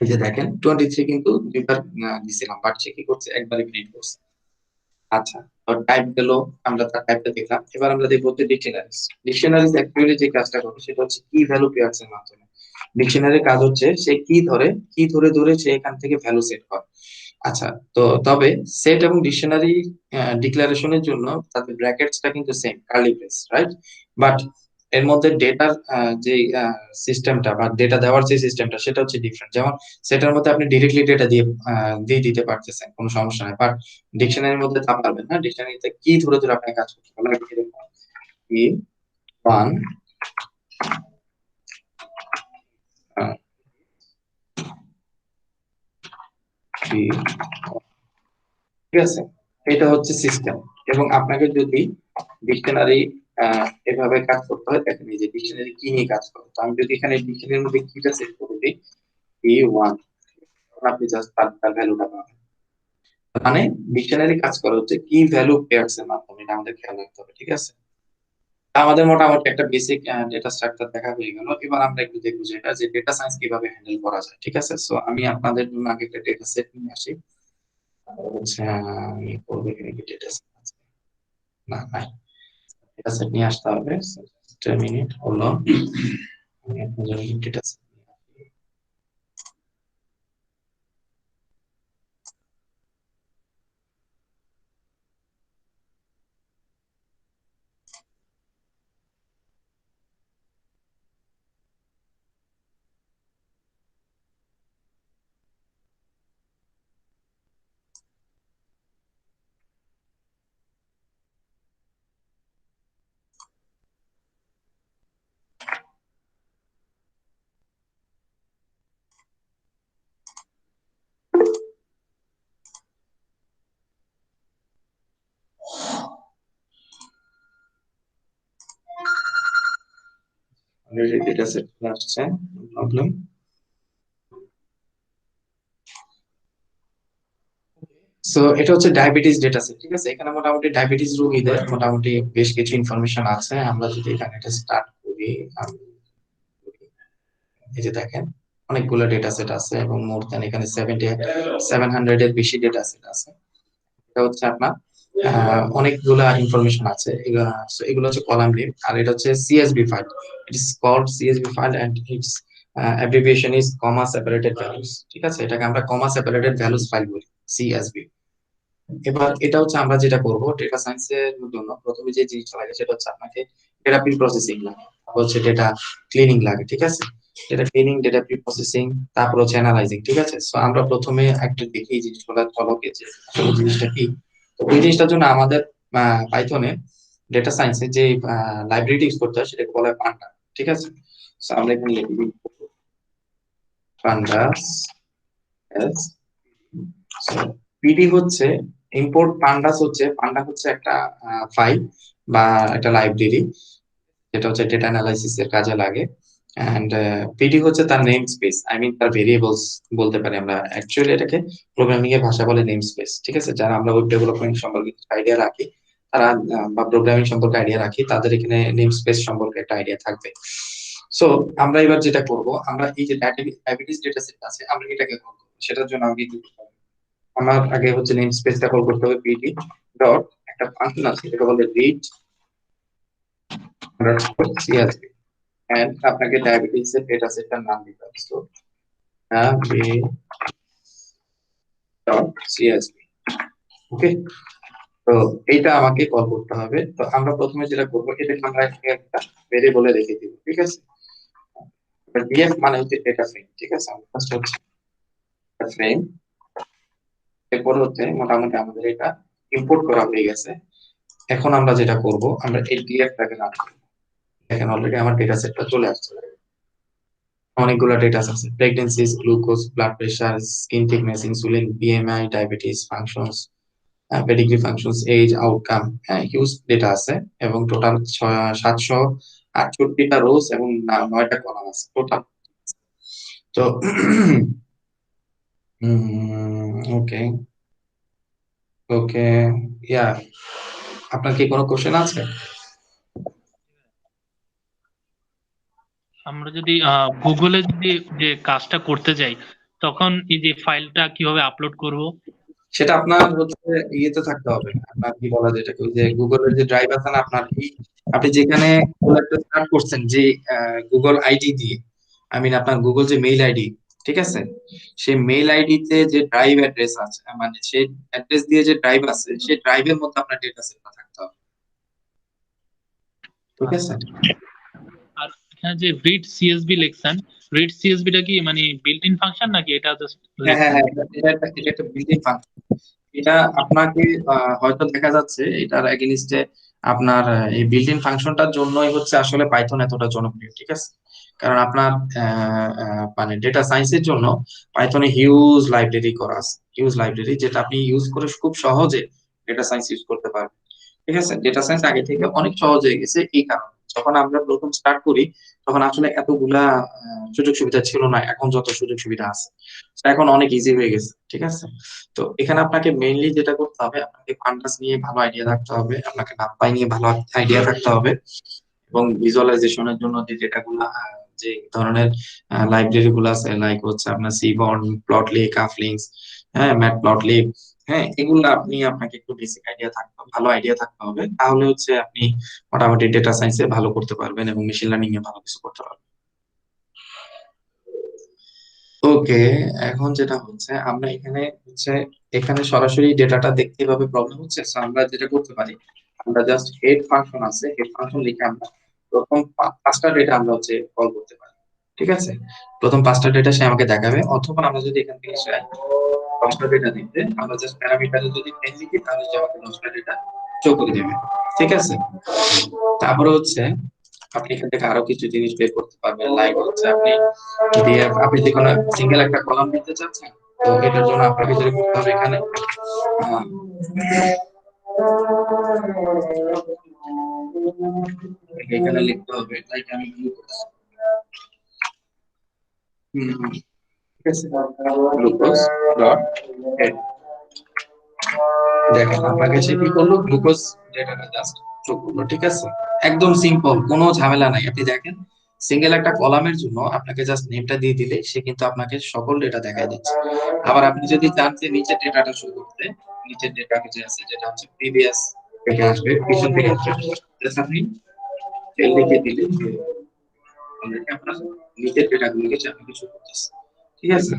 এই যে দেখেন 23 কিন্তু দুইবার দিছিলাম, বাট সে কি করছে, একবারে প্রিন্ট করছে। আচ্ছা, তো টাইপ গেল, আমরা তার টাইপটা দেখলাম। এবার আমরা দেখবো যে ডিকশনারিজ। ডিকশনারিজ অ্যাকচুয়ালি যে কাজটা করে সেটা হচ্ছে কি ভ্যালু পেয়ার্স এর মাধ্যমে। ডিকশনারির কাজ হচ্ছে সে কি ধরে, কি ধরে ধরে সে এখান থেকে ভ্যালু সেট করে। আচ্ছা, তো তবে সেট এবং ডিকশনারি ডিক্লারেশনের জন্য তাদের ব্র্যাকেটসটা কিন্তু same, curly brace, right? But এর মধ্যে ডেটার যে সিস্টেমটা বা ডেটা দেওয়ার যে সিস্টেমটা সেটা হচ্ছে ডিফারেন্ট। যেমন সেটার মধ্যে আপনি ডিরেক্টলি ডেটা দিয়ে দিতে পারতেছেন, কোনো সমস্যা নেই, বাট ডিকশনারির মধ্যে তা পারবেন না। ডিকশনারিতে কি ধরে ধরে আপনাকে কাজ করতে হবে, এরকম কি 1 3, ঠিক আছে, এটা হচ্ছে সিস্টেম। এবং আপনাকে যদি ডিকশনারি এভাবে কাজ করতে হয়, দেখেন এই যে ডিকশনারি কি নিয়ে কাজ করে। তো আমি যদি এখানে ডিকশনারির মধ্যে কিটা সেট করে দিই p1, আপনি জাস্ট তার ভ্যালুটা পাবেন। মানে ডিকশনারি কাজ করে হচ্ছে কি ভ্যালু পেয়ার্স এর মাধ্যমে, এটা আমাদের খেয়াল রাখতে হবে। ঠিক আছে, আমাদের মোটামুটি একটা বেসিক ডেটা স্ট্রাকচার দেখা হয়ে গেল। এবার আমরা একটু দেখবো যেটা যে ডেটা সায়েন্স কিভাবে হ্যান্ডেল করা যায়। ঠিক আছে, সো আমি আপনাদের জন্য আগে একটা ডেটা সেট নিয়ে আসি। হচ্ছে আমি করবো এখানে ডেটা সেট, না নাই, ডেটা সেট নিয়ে আসতে হবে। জাস্ট মিনিট, হলো আমি আপনাদের data set already data set আসছে, প্রবলেম। সো এটা হচ্ছে ডায়াবেটিস ডেটা সেট। ঠিক আছে, এখানে মোটামুটি ডায়াবেটিস রোগীদের মোটামুটি বেশ কিছু ইনফরমেশন আছে। আমরা যদি এখানে এটা স্টার্ট করি, এই যে দেখেন অনেকগুলো ডেটা সেট আছে এবং মোর দ্যান এখানে 700 এর বেশি ডেটা সেট আছে। এটা হচ্ছে আপনার অনেকগুলা ইনফরমেশন আছে। এগুলো হচ্ছে কলাম লিভ, আর এটা হচ্ছে CSV file. It is called CSV file and its abbreviation is comma separated values, ঠিক আছে, এটাকে আমরা কমা সেপারেটেড ভ্যালুস ফাইল বলি, সিএসভি। এবার এটা হচ্ছে আমরা যেটা করব ডেটা সায়েন্সের জন্য প্রথমে যে জিনিসটা লাগে সেটা হচ্ছে আপনাকে ডেটা প্রি প্রসেসিং লাগে, তারপর হচ্ছে ডেটা ক্লিনিং লাগে, ঠিক আছে, data cleaning, data pre processing, তারপর হচ্ছে অ্যানালাইজিং, ঠিক আছে। সো আমরা প্রথমে একটা দেখি এই জিনিসগুলো চলকে যে আসলে জিনিসটা কি। তো ওই জিনিসটার জন্য আমাদের পাইথনে ডেটা সায়েন্সে যে লাইব্রেরিটি ইউজ করতে হয় সেটাকে বলা হয় পান্ডা, ঠিক আছে। সো আমরা এখানে লিখব পান্ডাস এস। পিডি হচ্ছে ইম্পোর্ট পান্ডাস, হচ্ছে পান্ডা হচ্ছে একটা ফাইল বা একটা লাইব্রেরি যেটা হচ্ছে ডেটা অ্যানালাইসিস এর কাজে লাগে। এন্ড পিডি হচ্ছে তার নেম স্পেস, আই মিন তার ভেরিয়েবলস বলতে পারি আমরা, অ্যাকচুয়ালি এটাকে প্রোগ্রামিং এর ভাষা বলে নেম স্পেস, ঠিক আছে। যারা আমরা ওয়েব ডেভেলপমেন্ট সম্পর্কে আইডিয়া রাখি তারা বা প্রোগ্রামিং সম্পর্কে আইডিয়া রাখি তাদের এখানে নেম স্পেস সম্পর্কে একটা আইডিয়া থাকবে। সো আমরা এবার যেটা করব, আমরা এই যে ডায়াবেটিস ডেটা সেট আছে আমরা এটাকে কল করব, সেটার জন্য আগে কি করতে হবে, আমার আগে হচ্ছে নেম স্পেসটা কল করতে হবে পিডি ডট একটা ফাংশন আছে যেটা বলে রিড সিএসভি, এন্ড আপনাকে ডায়াবেটিস এর ডেটা সেটটার নাম দিতে হবে। সো ডট সিএসভি, ওকে। তো এইটা আমাকে কল করতে হবে। তো আমরা প্রথমে যেটা করবো এটাকে আমরা একটা ভেরিয়েবলে রেখে দিব, ঠিক আছে। ডিএফ মানে হচ্ছে ডেটা ফ্রেম, ঠিক আছে, আমরা ফার্স্ট হচ্ছে ফ্রেম, এরপর হচ্ছে মোটামুটি আমাদের এটা ইম্পোর্ট করা হয়ে গেছে। এখন আমরা যেটা করব আমরা এই ডিএফটাকে রান করব। দেখেন অলরেডি আমার ডেটা সেটটা চলে আসছে, অনেকগুলো ডেটা আছে, pregnancies, glucose, blood pressure, skin thickness, insulin, BMI, diabetes, functions, pedigree functions, age, outcome, হ্যাঁ হিউজ ডেটা আছে এবং টোটাল 768টা রোজ এবং 9টা কলাম আছে টোটাল। তো ওকে ওকে, ইয়া, আপনার কি কোনো কোশ্চেন আছে? আমরা যদি গুগলে যদি যে কাজটা করতে যাই তখন এই যে ফাইলটা কিভাবে আপলোড করব? সেটা আপনার হচ্ছে ইয়েতে থাকতে হবে, আপনার কি বলা যায় এটাকে, ওই যে গুগলের যে ড্রাইভ আছে না আপনার, আপনি যেখানে স্টার্ট করছেন যে গুগল আইডি দিয়ে, আই মিন আপনার গুগল যে মেইল আইডি, ঠিক আছে, সেই মেইল আইডিতে যে ড্রাইভ অ্যাড্রেস আছে, মানে সেই অ্যাড্রেস দিয়ে যে ড্রাইভ আছে সেই ড্রাইভের মধ্যে আপনার ডেটা সেটটা থাকতে হবে, ঠিক আছে। আর এখানে যে রিড সিএসভি লেখছেন, রিড সিএসভিটা কি মানে বিল্ট ইন ফাংশন নাকি এটা জাস্ট হ্যাঁ হ্যাঁ লেখছেন? হ্যাঁ, এটা একটা বিল্ডিং ফাংশন। এটা আপনাকে হয়তো দেখা যাচ্ছে এটার এগেইনস্টে আপনার এই বিল্ট ইন ফাংশনটার জন্যই হচ্ছে আসলে পাইথন এতটা জনপ্রিয়, ঠিক আছে। কারণ আপনার মানে ডেটা সায়েন্সের জন্য পাইথনে হিউজ লাইব্রেরি করা আছে, হিউজ লাইব্রেরি যেটা আপনি ইউজ করে খুব সহজে ডেটা সায়েন্স ইউজ করতে পারবেন, ঠিক আছে। ডেটা সায়েন্স আগে থেকে অনেক সহজ হয়ে গেছে এই কারণে, যখন আমরা প্রথম স্টার্ট করি তখন আসলে এতগুলা সুযোগ সুবিধা ছিল না, এখন যত সুযোগ সুবিধা আছে তো এখন অনেক ইজি হয়ে গেছে, ঠিক আছে। তো এখানে আপনাকে মেইনলি যেটা করতে হবে, আপনাকে পান্ডাস নিয়ে ভালো আইডিয়া থাকতে হবে, আপনাকে নামপাই নিয়ে ভালো আইডিয়া থাকতে হবে, এবং ভিজুয়ালাইজেশনের জন্য যে ডেটাগুলো যে ধরনের লাইব্রেরি গুলো আছে লাইক হচ্ছে আপনার সিবর্ন, প্লটলি, কাফলিংস, হ্যাঁ ম্যাটপ্লটলিব, হ্যাঁ এগুলো আপনাকে একটু বেসিক আইডিয়া থাকতে হবে, ভালো আইডিয়া থাকতে হবে, তাহলে হচ্ছে আপনি মোটামুটি ডেটা সায়েন্সে ভালো করতে পারবেন এবং মেশিন লার্নিং এ ভালো কিছু করতে পারবেন। ওকে, এখন যেটা হচ্ছে আমরা এখানে হচ্ছে এখানে সরাসরি ডেটাটা দেখতে পাবে প্রবলেম হচ্ছে, So আমরা যেটা করতে পারি, আমরা জাস্ট হেড ফাংশন আছে, হেড ফাংশন লিখে আমরা প্রথম 5টা ডেটা আমরা হচ্ছে কল করতে পারি, ঠিক আছে। প্রথম 5টা ডেটা সে আমাকে দেখাবে, অথবা আমরা যদি এখান থেকে চাই 10টা ডেটা দিতে, আমরা জাস্ট প্যারামিটারে যদি 10 লিখি তাহলে সে আমাকে 10টা ডেটা শো করে দেবে, ঠিক আছে। তারপরে হচ্ছে আপনি এখান থেকে আরো কিছু জিনিস বের করতে পারবেন, লাইক হচ্ছে আপনি যে কোনো সিঙ্গেল একটা কলাম দিতে চাচ্ছেন, তো এটার জন্য আপনাকে যেটা করতে হবে এখানে আহ, এখানে লিখতে হবে লাইক আমি ঠিক আছে, গ্লুকোজ ডট হেড, দেখেন আপনাকে সে কি করলো, গ্লুকোজ ডেটাটা জাস্ট শো করলো, ঠিক আছে। একদম সিম্পল, কোনো ঝামেলা নাই। আপনি দেখেন সিঙ্গেল একটা কলামের জন্য আপনাকে জাস্ট নেমটা দিয়ে দিলে সে কিন্তু আপনাকে সকল ডেটা দেখায় দিচ্ছে। আবার আপনি যদি চান যে নিচের ডেটাটা শো করতে, নিচের ডেটা যে আছে যেটা হচ্ছে প্রিভিয়াস থেকে আসবে, পিছন থেকে আসবে, জাস্ট আপনি লিখে দিলে অলরেডি আপনার নিজের ডেটাগুলোকে আপনি কিছু করতেছে, ঠিক আছে,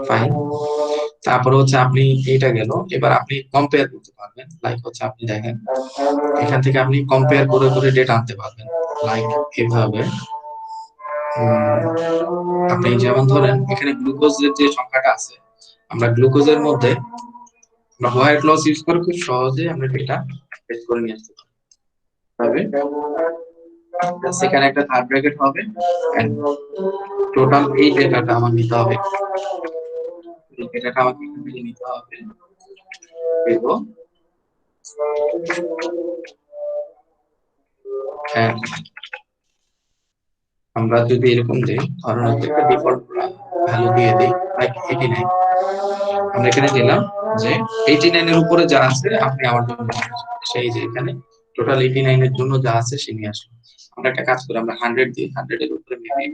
ফাইন। তারপরে হচ্ছে আপনি এইটা গেল, এবার আপনি কম্পেয়ার করতে পারবেন, লাইক হচ্ছে আপনি দেখেন এখান থেকে আপনি কম্পেয়ার করে করে ডেটা আনতে পারবেন, লাইক এভাবে আপনি যেমন ধরেন এখানে গ্লুকোজের যে সংখ্যাটা আছে, আমরা গ্লুকোজের মধ্যে আমরা হোয়াইট লস ইউজ করে খুব সহজে আমরা ডেটা বের করে নিয়ে আসতে পারবে। সেখানে একটা থার্ড ব্র্যাকেট হবে এন্ড টোটাল এই ডেটাটা আমার নিতে হবে, এই ডেটাটা আমাকে এখান থেকে নিতে হবে এবং আমরা যদি এরকম দেই, ধরেন হচ্ছে একটা ডিফল্ট ভ্যালু দিয়ে দেই লাইক 89, আমরা এখানে দিলাম যে 89 এর উপরে যা আছে আপনি আমার জন্য নিয়ে আসুন। সেই যে এখানে টোটাল 89 এর জন্য যা আছে সে নিয়ে আসলো। আমরা একটা কাজ করি, আমরা 100 দিই, 100 এর উপরে মেবি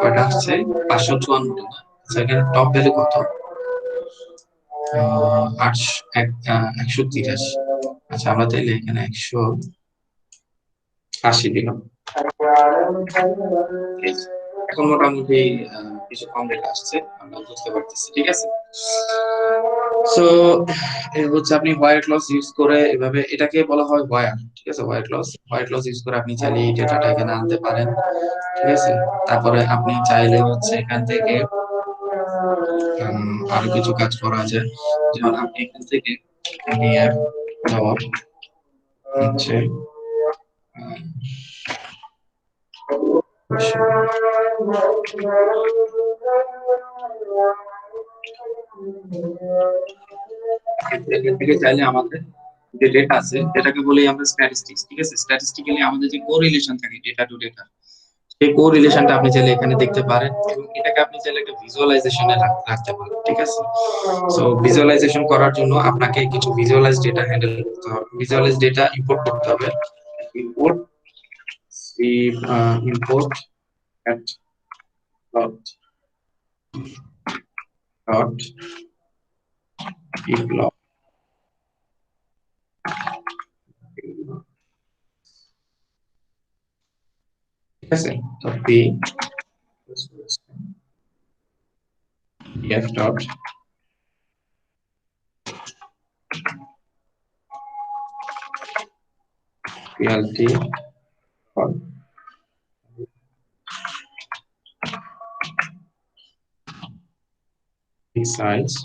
কয়টা আসছে 554 টা। আচ্ছা এখানে টপ ভ্যালু কত? 183। আচ্ছা আমরা তাইলে এখানে 180 দিলাম। এখন মোটামুটি কিছু কম রেট আসছে, আমরা বুঝতে পারতেছি, ঠিক আছে। সো এই হচ্ছে আপনি হোয়াইট লস ইউজ করে এভাবে, এটাকে বলা হয় ওয়্যার, ঠিক আছে। হোয়াইট লস ইউজ করে আপনি চাইলে এই ডেটাটা এখানে আনতে পারেন, ঠিক আছে। তারপরে আপনি চাইলে হচ্ছে এখান থেকে আরো কিছু কাজ করা যায়, যেমন আপনি এখান থেকে df ডট হচ্ছে এখান থেকে চাইলে আমাদের যে ডেটা আছে যেটাকে বলি আমরা স্ট্যাটিস্টিক্স, ঠিক আছে। স্ট্যাটিস্টিক্যালি আমাদের যে কোরিলেশন থাকে ডেটা টু ডেটা, সেই কোরিলেশনটা আপনি চাইলে এখানে দেখতে পারেন এবং এটাকে আপনি চাইলে একটা ভিজুয়ালাইজেশনে রাখতে পারেন, ঠিক আছে। সো ভিজুয়ালাইজেশন করার জন্য আপনাকে কিছু ভিজুয়ালাইজ ডেটা হ্যান্ডেল করতে হবে, ভিজুয়ালাইজ ডেটা ইম্পোর্ট করতে হবে। Import import at dot dot develop, ঠিক আছে। তো df dot plt for size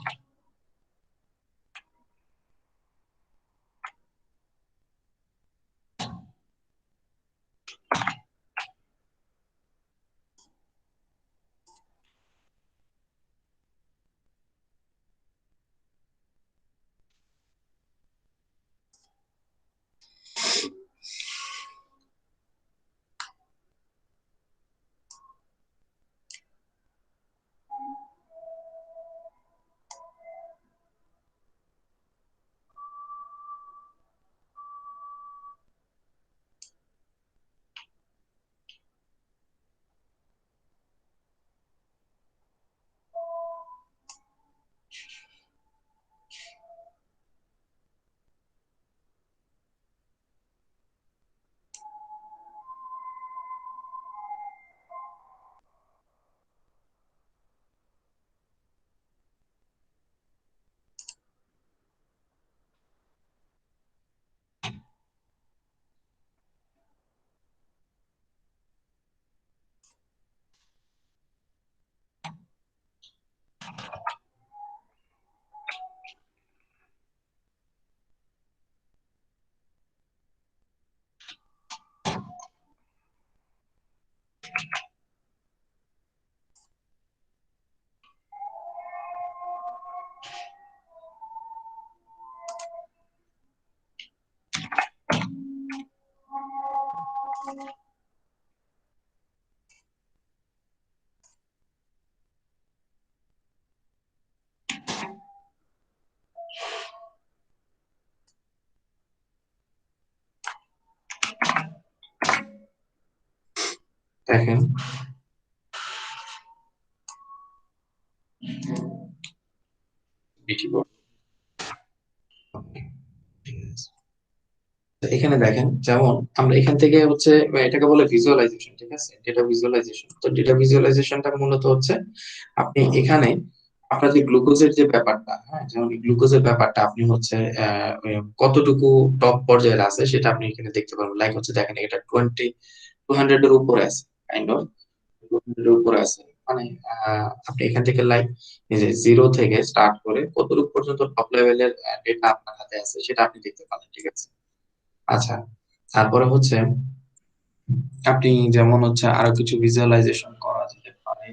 দেখেন বিটি বোর্ড, এখানে দেখেন, যেমন আমরা এখান থেকে হচ্ছে এটাকে বলে ভিজুয়ালাইজেশন, ঠিক আছে, ডেটা ভিজুয়ালাইজেশন। তো ডেটা ভিজুয়ালাইজেশনটা মূলত হচ্ছে আপনি এখানে আপনার যে গ্লুকোজের যে ব্যাপারটা, হ্যাঁ, যেমন গ্লুকোজের ব্যাপারটা আপনি হচ্ছে কতটুকু টপ পর্যায়ে আছে সেটা আপনি এখানে দেখতে পারবেন। লাইক হচ্ছে দেখেন এটা 200 এর উপরে আছে, কাইন্ড অফ 200 এর উপরে আছে। মানে আপনি এখান থেকে লাইক এই যে জিরো থেকে স্টার্ট করে কতটুকু পর্যন্ত টপ লেভেলের ডেটা আপনার হাতে আছে সেটা আপনি দেখতে পারেন, ঠিক আছে। আচ্ছা, তারপরে হচ্ছে আপনি যেমন হচ্ছে আরো কিছু ভিজুয়ালাইজেশন করা যেতে পারে।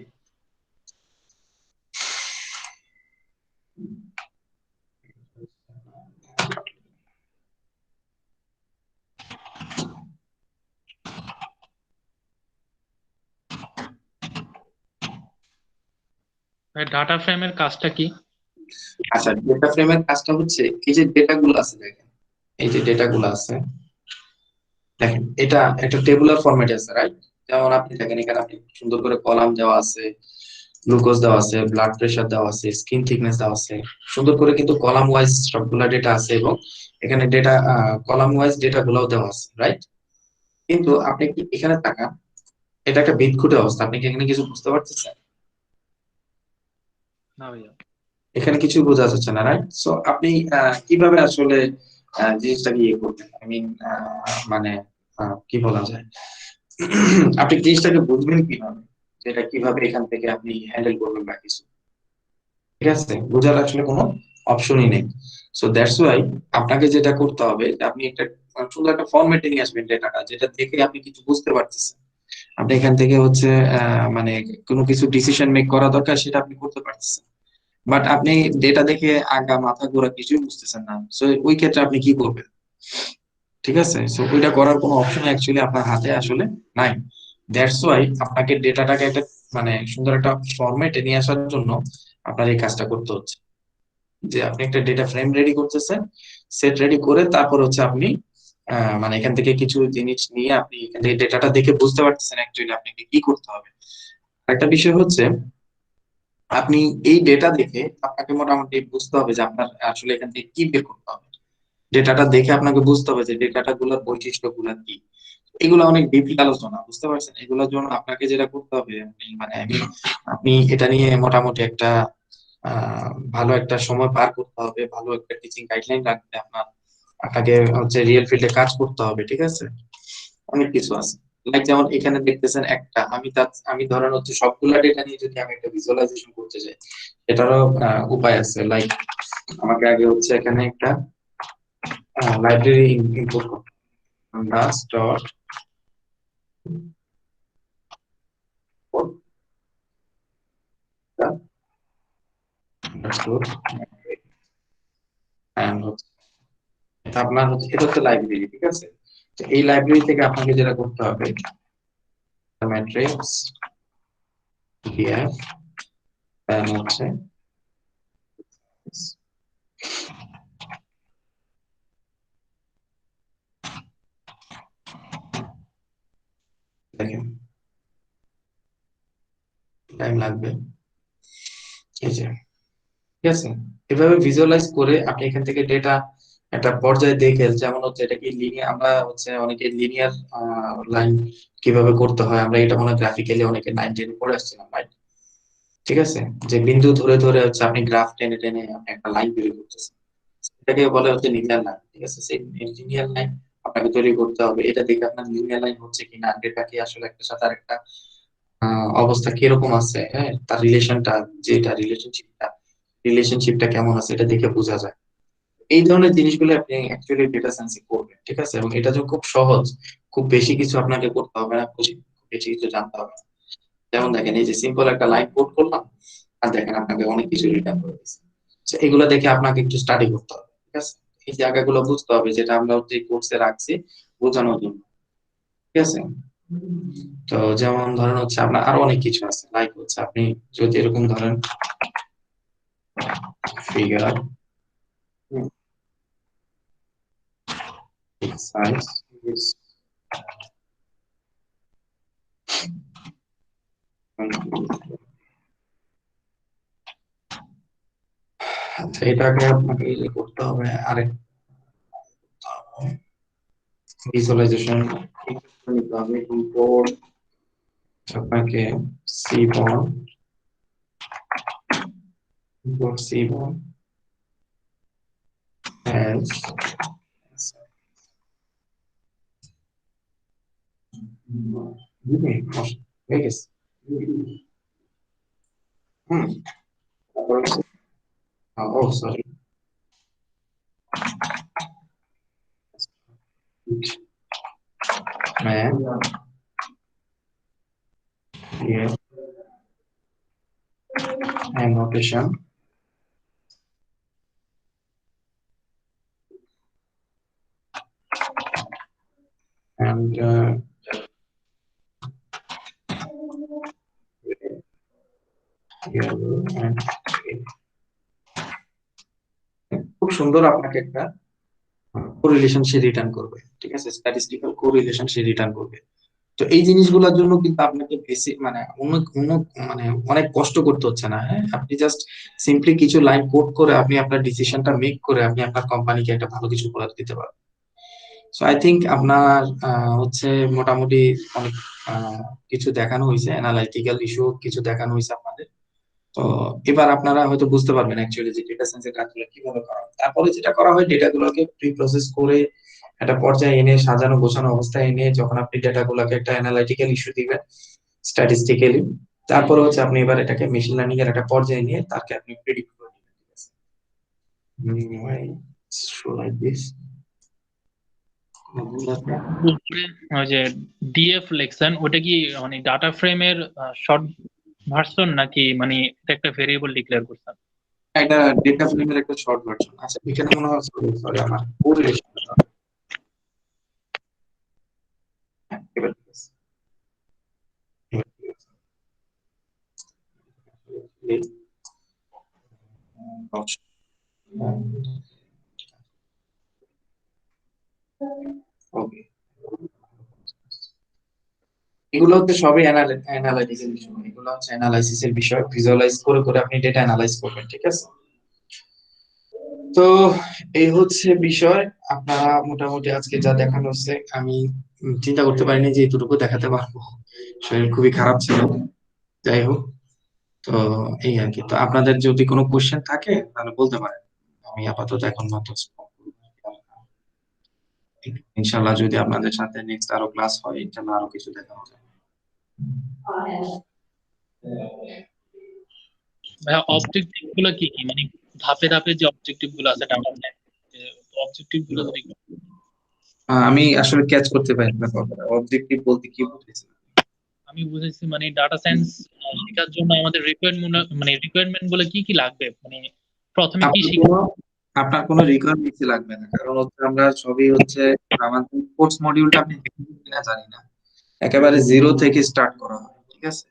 ডাটা ফ্রেমের কাজটা কি? আচ্ছা, ডেটা ফ্রেমের কাজটা হচ্ছে এই যে ডেটা গুলো আছে দেখেন, এই যে ডেটা গুলো আছে দেখেন, এটা একটা টেবুলার ফরম্যাটে আছে, রাইট? যেমন আপনি দেখেন এখানে আপনি সুন্দর করে কলাম দেওয়া আছে, গ্লুকোজ দেওয়া আছে, ব্লাড প্রেশার দেওয়া আছে, স্কিন থিকনেস দেওয়া আছে, সুন্দর করে কিন্তু কলাম ওয়াইজ সবগুলা ডেটা আছে, এবং এখানে ডেটা কলাম ওয়াইজ ডেটা গুলাও দেওয়া আছে, রাইট? কিন্তু আপনি কি এখানে তাকান, এটা একটা বিদঘুটে অবস্থা, আপনি কি এখানে কিছু বুঝতে পারতেছেন? না ভাইয়া। এখানে কিছু বোঝা যাচ্ছে না, রাইট? সো আপনি কিভাবে আসলে জিনিসটাকে ইয়ে করবেন, আই মিন মানে কি বলা যায়, আপনি জিনিসটাকে বুঝবেন কিভাবে, যেটা কিভাবে এখান থেকে আপনি হ্যান্ডেল করবেন বা কিছু, ঠিক আছে, বোঝার আসলে কোনো অপশনই নেই। সো দ্যাটস ওয়াই আপনাকে যেটা করতে হবে যে আপনি একটা সুন্দর একটা ফরম্যাটে নিয়ে আসবেন ডেটাটা, যেটা দেখে আপনি কিছু বুঝতে পারতেছেন। আপনি এখান থেকে হচ্ছে মানে কোনো কিছু ডিসিশন মেক করা দরকার সেটা আপনি করতে পারতেছেন, বাট আপনি ডেটা দেখে আগা মাথা ঘোরা কিছুই বুঝতেছেন না। সো ওই ক্ষেত্রে আপনি কি করবেন? ঠিক আছে, সো ওইটা করার কোনো অপশন অ্যাকচুয়ালি আপনার হাতে আসলে নাই। দ্যাটস ওয়াই আপনাকে ডেটাটাকে একটা মানে সুন্দর একটা ফরম্যাটে নিয়ে আসার জন্য আপনার এই কাজটা করতে হচ্ছে, যে আপনি একটা ডেটা ফ্রেম রেডি করতেছেন, সেট রেডি করে তারপর হচ্ছে আপনি মানে এখান থেকে কিছু জিনিস নিয়ে আপনি এখান থেকে ডেটাটা দেখে বুঝতে পারতেছেন অ্যাকচুয়ালি আপনাকে কি করতে হবে। একটা বিষয় হচ্ছে আপনি এই ডেটা দেখে আপনাকে মোটামুটি বুঝতে হবে যে আপনার আসলে এখান থেকে কি বের করতে হবে। ডেটাটা দেখে আপনাকে বুঝতে হবে যে ডেটাটা গুলোর বৈশিষ্ট্য গুলা কি। এগুলো অনেক ডিপলি আলোচনা, বুঝতে পারছেন? এগুলোর জন্য আপনাকে যেটা করতে হবে, মানে আপনি এটা নিয়ে মোটামুটি একটা ভালো একটা সময় পার করতে হবে, ভালো একটা টিচিং গাইডলাইন রাখতে আপনার, আপনাকে হচ্ছে রিয়েল ফিল্ডে কাজ করতে হবে, ঠিক আছে। অনেক কিছু আছে, লাইক যেমন এখানে দেখতেছেন একটা আমি ধরেন হচ্ছে সবগুলা ডেটা নিয়ে যদি আমি একটা ভিজুয়ালাইজেশন করতে চাই, এটারও উপায় আছে। লাইক আমাকে আগে হচ্ছে এখানে একটা লাইব্রেরি ইম্পোর্ট করতে হবে, ডাস ডট আপনার হচ্ছে এটা হচ্ছে লাইব্রেরি, ঠিক আছে। তো এই লাইব্রেরি থেকে আপনাকে যেটা করতে হবে, ম্যাট্রিক্স ডিএফ, দেন হচ্ছে দেখেন টাইম লাগবে, এই যে, ঠিক আছে। এভাবে ভিজুয়ালাইজ করে আপনি এখান থেকে ডেটা একটা পর্যায়ে দেখে, যেমন হচ্ছে এটা কি লিনিয়ার, আমরা হচ্ছে অনেকে লিনিয়ার লাইন কিভাবে করতে হয়, আমরা এটা মনে গ্রাফিক্যালি অনেকে 9 10 পড়ে আসছিলাম, right? ঠিক আছে, যে বিন্দু ধরে ধরে হচ্ছে আপনি গ্রাফ টেনে টেনে আপনি একটা লাইন তৈরি করতেছেন, এটাকে বলে হচ্ছে লিনিয়ার লাইন, ঠিক আছে। সেই লিনিয়ার লাইন আপনাকে তৈরি করতে হবে, এটা দেখে আপনার লিনিয়ার লাইন হচ্ছে কিনা, ডেটা কি আসলে একটা সাথে আরেকটা অবস্থা কিরকম আছে, হ্যাঁ, তার রিলেশনটা, যেটা রিলেশনশিপটা কেমন আছে এটা দেখে বোঝা যায়। এই ধরনের জিনিসগুলো আপনি অ্যাকচুয়ালি ডেটা সায়েন্সে করবেন, ঠিক আছে। এবং এটা যে খুব সহজ, খুব বেশি কিছু আপনাকে করতে হবে না, খুব বেশি কিছু জানতে হবে না। যেমন দেখেন এই যে সিম্পল একটা লাইন কোড করলাম, আর দেখেন আপনাকে অনেক কিছু রিটার্ন করে দিচ্ছে। তো এগুলো দেখে আপনাকে একটু স্টাডি করতে হবে, ঠিক আছে। এই জায়গাগুলো বুঝতে হবে যেটা আমরা যে কোর্সে রাখছি বোঝানোর জন্য, ঠিক আছে। তো যেমন ধরেন হচ্ছে আপনার আরো অনেক কিছু আছে, লাইক হচ্ছে আপনি যদি এরকম ধরেন ফিগার সাইজ, আচ্ছা এটাকে আপনাকে ইয়ে করতে হবে আরেক, ভিজুয়ালাইজেশন আমি ইম্পোর্ট আপনাকে সিবন import cbon as হয়ে গেছে তারপর ও sorry man here annotation and yellow and green. খুব সুন্দর আপনাকে একটা কোরিলেশন সে রিটার্ন করবে, ঠিক আছে, স্ট্যাটিস্টিক্যাল কোরিলেশন সে রিটার্ন করবে। তো এই জিনিসগুলোর জন্য কিন্তু আপনাকে বেশি মানে মানে অনেক কষ্ট করতে হচ্ছে না। হ্যাঁ, আপনি জাস্ট সিম্পলি কিছু লাইন কোড করে আপনি আপনার ডিসিশনটা মেক করে আপনি আপনার কোম্পানিকে একটা ভালো কিছু প্রোডাক্ট দিতে পারবেন। সো আই থিংক আপনার হচ্ছে মোটামুটি অনেক কিছু দেখানো হয়েছে, অ্যানালাইটিক্যাল ইস্যু কিছু দেখানো হয়েছে আপনাদের। তো এবার আপনারা হয়তো বুঝতে পারবেন অ্যাকচুয়ালি যে ডেটা সায়েন্সের কাজগুলো কিভাবে করা হয়। তারপরে যেটা করা হয়, ডেটাগুলোকে প্রি প্রসেস করে একটা পর্যায়ে এনে সাজানো গোছানো অবস্থায় এনে যখন আপনি ডেটাগুলোকে একটা অ্যানালাইটিক্যাল ইস্যু দিবেন স্ট্যাটিস্টিক্যালি, তারপরে হচ্ছে আপনি এবার এটাকে মেশিন লার্নিং এর একটা পর্যায়ে নিয়ে তাকে আপনি প্রেডিক্ট করে দিবেন। ঠিক আছে, শো লাইক দিস উপরে ওই যে ডিএফ লেকশন, ওটা কি মানে ডাটা ফ্রেমের শর্ট ভার্সন নাকি মানে এটা একটা ভেরিয়েবল ডিক্লেয়ার করছেন? এটা ডেটা ফ্রেমের একটা শর্ট ভার্সন। আচ্ছা, এখানে মনে হয় সরি আমার কোরিলেশন এবার ঠিক আছে। ওকে, এগুলো হচ্ছে সবই অ্যানালাইটিক্যাল বিষয়, এগুলো হচ্ছে অ্যানালাইসিসের বিষয়, ভিজুয়ালাইজ করে করে আপনি ডেটা অ্যানালাইজ করবেন। ঠিক আছে, তো এই হচ্ছে বিষয়। আপনারা মোটামুটি আজকে যা দেখানো হচ্ছে আমি চিন্তা করতে পারিনি যে এতটুকু দেখাতে পারবো, শরীর খুবই খারাপ ছিল। যাই হোক, তো এই আর কি। তো আপনাদের যদি কোনো কোশ্চেন থাকে তাহলে বলতে পারেন, আমি আপাতত এখন মতো ইনশাল্লাহ যদি আপনাদের সাথে নেক্সট আরো ক্লাস হয় ইনশাল্লাহ আরো কিছু দেখানো যাবে। ভাইয়া অবজেক্টিভ গুলো কি কি, মানে ধাপে ধাপে যে অবজেক্টিভ গুলো আছে ডাটা অবজেক্টিভ গুলো যদি আমি আসলে ক্যাচ করতে পারি না কথাটা, অবজেক্টিভ বলতে কি বুঝেছেন? আমি বুঝেছি মানে ডাটা সায়েন্স শেখার জন্য আমাদের রিকোয়ারমেন্ট গুলো কি কি লাগবে, মানে প্রথমে কি আপনার কোনো রিকোয়ারমেন্ট লাগবে না, কারণ হচ্ছে আমরা সবই হচ্ছে আমাদের কোর্স মডিউলটা আপনি দেখেছেন কিনা জানি না, একেবারে জিরো থেকে স্টার্ট করা হয়। ঠিক আছে,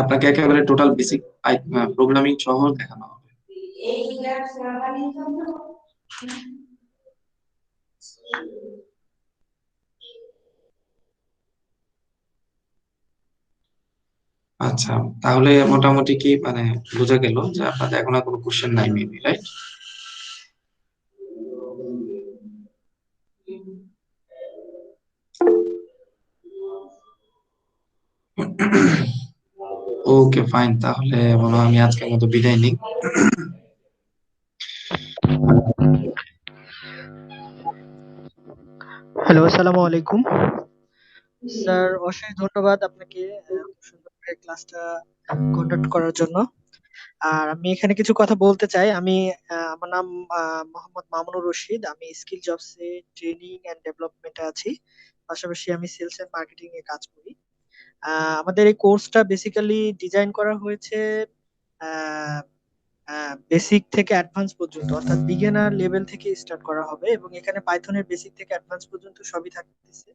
আপনাকে একেবারে টোটাল বেসিক প্রোগ্রামিং সহ দেখানো হবে। আচ্ছা, তাহলে মোটামুটি কি মানে বোঝা গেল যে আপনাদের এখন আর কোনো কোশ্চেন নাই মেবি, রাইট? ওকে ফাইন, তাহলে বলো আমি আজকের মতো বিদায় নিই। হ্যালো, আসসালামু আলাইকুম স্যার। অশেষ ধন্যবাদ আপনাকে খুব সুন্দর করে ক্লাসটা কন্ডাক্ট করার জন্য। আর আমি এখানে কিছু কথা বলতে চাই। আমার নাম মোহাম্মদ মামুনুর রশিদ। আমি স্কিল জবসে ট্রেনিং এন্ড ডেভেলপমেন্টে আছি, পাশাপাশি আমি সেলস এন্ড মার্কেটিং এ কাজ করি। আমাদের এই কোর্সটা বেসিক্যালি ডিজাইন করা হয়েছে বেসিক থেকে অ্যাডভান্স পর্যন্ত, অর্থাৎ বিগিনার লেভেল থেকে স্টার্ট করা হবে, এবং এখানে পাইথনের বেসিক থেকে অ্যাডভান্স পর্যন্ত সবই থাকতেছে,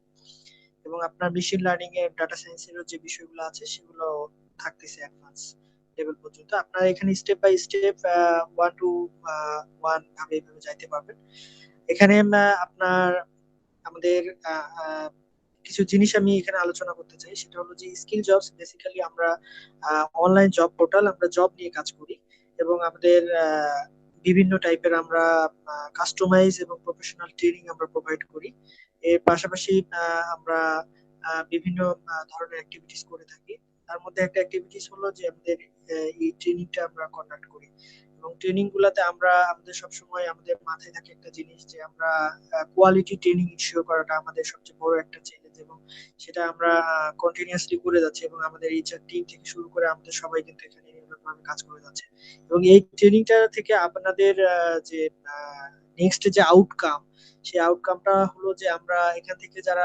এবং আপনার মেশিন লার্নিং এর ডাটা সায়েন্সের যে বিষয়গুলো আছে সেগুলো থাকতেছে অ্যাডভান্স লেভেল পর্যন্ত। আপনারা এখানে স্টেপ বাই স্টেপ 1 ভাবে এভাবে যাইতে পারবেন। এখানে আপনার আমাদের কিছু জিনিস আমি এখানে আলোচনা করতে চাই। সেটা হলো যে স্কিল জবস বেসিক্যালি আমরা অনলাইন জব পোর্টাল, আমরা জব নিয়ে কাজ করি, এবং আমাদের বিভিন্ন টাইপের আমরা কাস্টমাইজ এবং প্রফেশনাল ট্রেনিং আমরা প্রোভাইড করি। এর পাশাপাশি আমরা বিভিন্ন ধরনের অ্যাক্টিভিটিস করে থাকি। তার মধ্যে একটা অ্যাক্টিভিটিস হলো যে আমাদের এই ট্রেনিংটা আমরা কন্ডাক্ট করি, এবং ট্রেনিং গুলাতে আমরা আমাদের সবসময় আমাদের মাথায় থাকে একটা জিনিস যে আমরা কোয়ালিটি ট্রেনিং ইনশিওর করাটা আমাদের সবচেয়ে বড় একটা চ্যালেঞ্জ, এবং সেটা আমরা কন্টিনিউয়াসলি করে যাচ্ছি, এবং আমাদের এইচআর টিম থেকে শুরু করে আমাদের সবাই কিন্তু এখানে নিরন্তরভাবে কাজ করে যাচ্ছে। এবং এই ট্রেনিংটা থেকে আপনাদের যে নেক্সট যে আউটকাম, সেই আউটকামটা হলো যে আমরা এখান থেকে যারা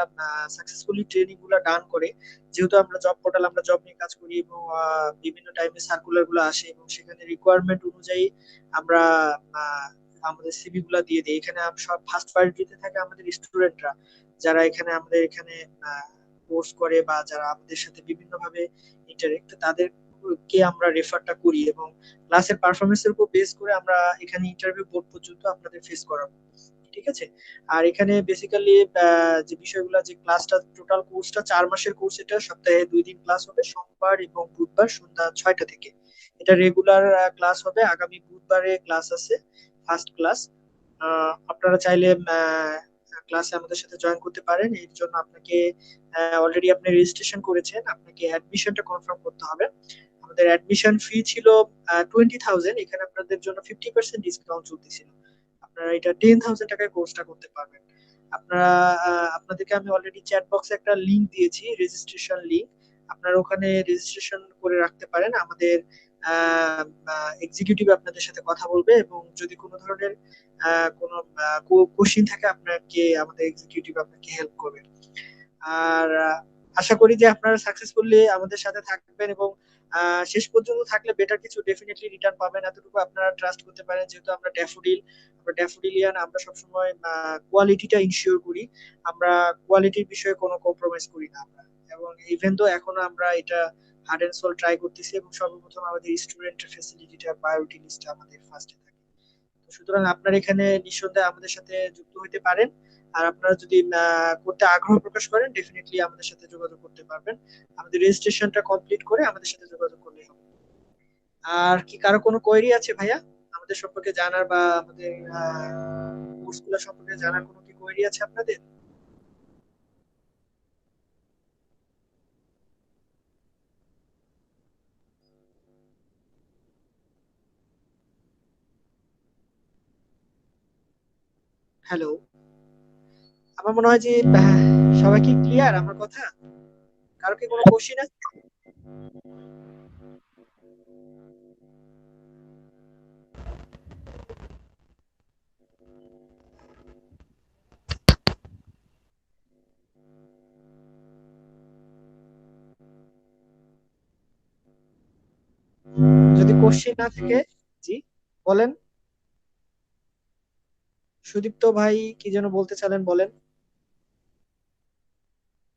সাকসেসফুলি ট্রেনিং গুলা ডান করে, যেহেতু আমরা জব পোর্টাল, আমরা জব নিয়ে কাজ করি, এবং বিভিন্ন টাইমে সার্কুলার গুলো আসে এবং সেখানে রিকোয়ারমেন্ট অনুযায়ী আমরা আমাদের সিভি গুলা দিয়ে দিই। এখানে সব ফার্স্ট প্রায়োরিটিতে থাকে আমাদের স্টুডেন্টরা, যারা এখানে আমাদের এখানে কোর্স করে বা যারা আমাদের সাথে বিভিন্ন ভাবে ইন্টারেক্ট, তাদেরকে আমরা রেফারটা করি, এবং ক্লাসের পারফরমেন্সের উপর বেস করে আমরা এখানে ইন্টারভিউ বোর্ড পর্যন্ত আপনাদের ফেস করাবো। ঠিক আছে। আর এখানে বেসিক্যালি যে বিষয়গুলো, যে ক্লাসটা, টোটাল কোর্সটা 4 মাসের কোর্স, এটা সপ্তাহে 2 দিন ক্লাস হবে, সোমবার এবং বুধবার সন্ধ্যা 6টা থেকে। এটা রেগুলার ক্লাস হবে। আগামী বুধবারে ক্লাস আছে, ফার্স্ট ক্লাস। আপনারা চাইলে ক্লাসে আমাদের সাথে জয়েন করতে পারেন। এর জন্য আপনাকে অলরেডি আপনি রেজিস্ট্রেশন করেছেন, আপনাকে অ্যাডমিশনটা কনফার্ম করতে হবে। আমাদের অ্যাডমিশন ফি ছিল 20,000, এখানে আপনাদের জন্য 50% ডিসকাউন্ট চলতেছিল। আপনারা এটা 10,000 টাকায় কোর্সটা করতে পারবেন। আপনারা আপনাদেরকে আমি অলরেডি চ্যাট বক্সে একটা লিংক দিয়েছি, রেজিস্ট্রেশন লিংক। আপনারা ওখানে রেজিস্ট্রেশন করে রাখতে পারেন। আমাদের এক্সিকিউটিভ আপনাদের সাথে কথা বলবে, এবং যদি কোনো ধরনের কোনো কোশ্চিন থাকে, আপনাকে আমাদের এক্সিকিউটিভ আপনাকে হেল্প করবে। আর আশা করি যে আপনারা সাকসেসফুলি আমাদের সাথে থাকবেন, এবং শেষ পর্যন্ত থাকলে বেটার কিছু ডেফিনেটলি রিটার্ন পাবেন, এতটুকু আপনারা ট্রাস্ট করতে পারেন। যেহেতু আমরা ড্যাফোডিলিয়ান, আমরা সবসময় কোয়ালিটিটা ইনশিওর করি, আমরা কোয়ালিটির বিষয়ে কোনো কম্প্রোমাইজ করি না আমরা। এবং ইভেন তো এখনো আমরা এটা হার্ড এন্ড সোল ট্রাই করতেছি, এবং সর্বপ্রথম আমাদের স্টুডেন্ট ফ্যাসিলিটিটা, প্রায়োরিটি লিস্টে আমাদের ফার্স্টে থাকে। সুতরাং আপনারা এখানে নিঃসন্দেহে আমাদের সাথে যুক্ত হতে পারেন। আর আপনারা যদি করতে আগ্রহ প্রকাশ করেন, ডেফিনেটলি আমাদের সাথে যোগাযোগ করতে পারবেন। আমাদের রেজিস্ট্রেশনটা কমপ্লিট করে আমাদের সাথে যোগাযোগ করলেই হবে। আর কি কারো কোনো কোয়েরি আছে ভাইয়া আমাদের সম্পর্কে জানার, বা আমাদের কোর্সগুলো সম্পর্কে জানার কোনো কি কোয়েরি আছে আপনাদের? হ্যালো, আমার মনে হয় যে সবাই কি ক্লিয়ার আমার কথা? কারো কি কোনো কোশ্চেন আছে? যদি কোশ্চেন না থাকে, জি বলেন। সুদীপ্ত ভাই কি যেন বলতে চাইলেন, বলেন।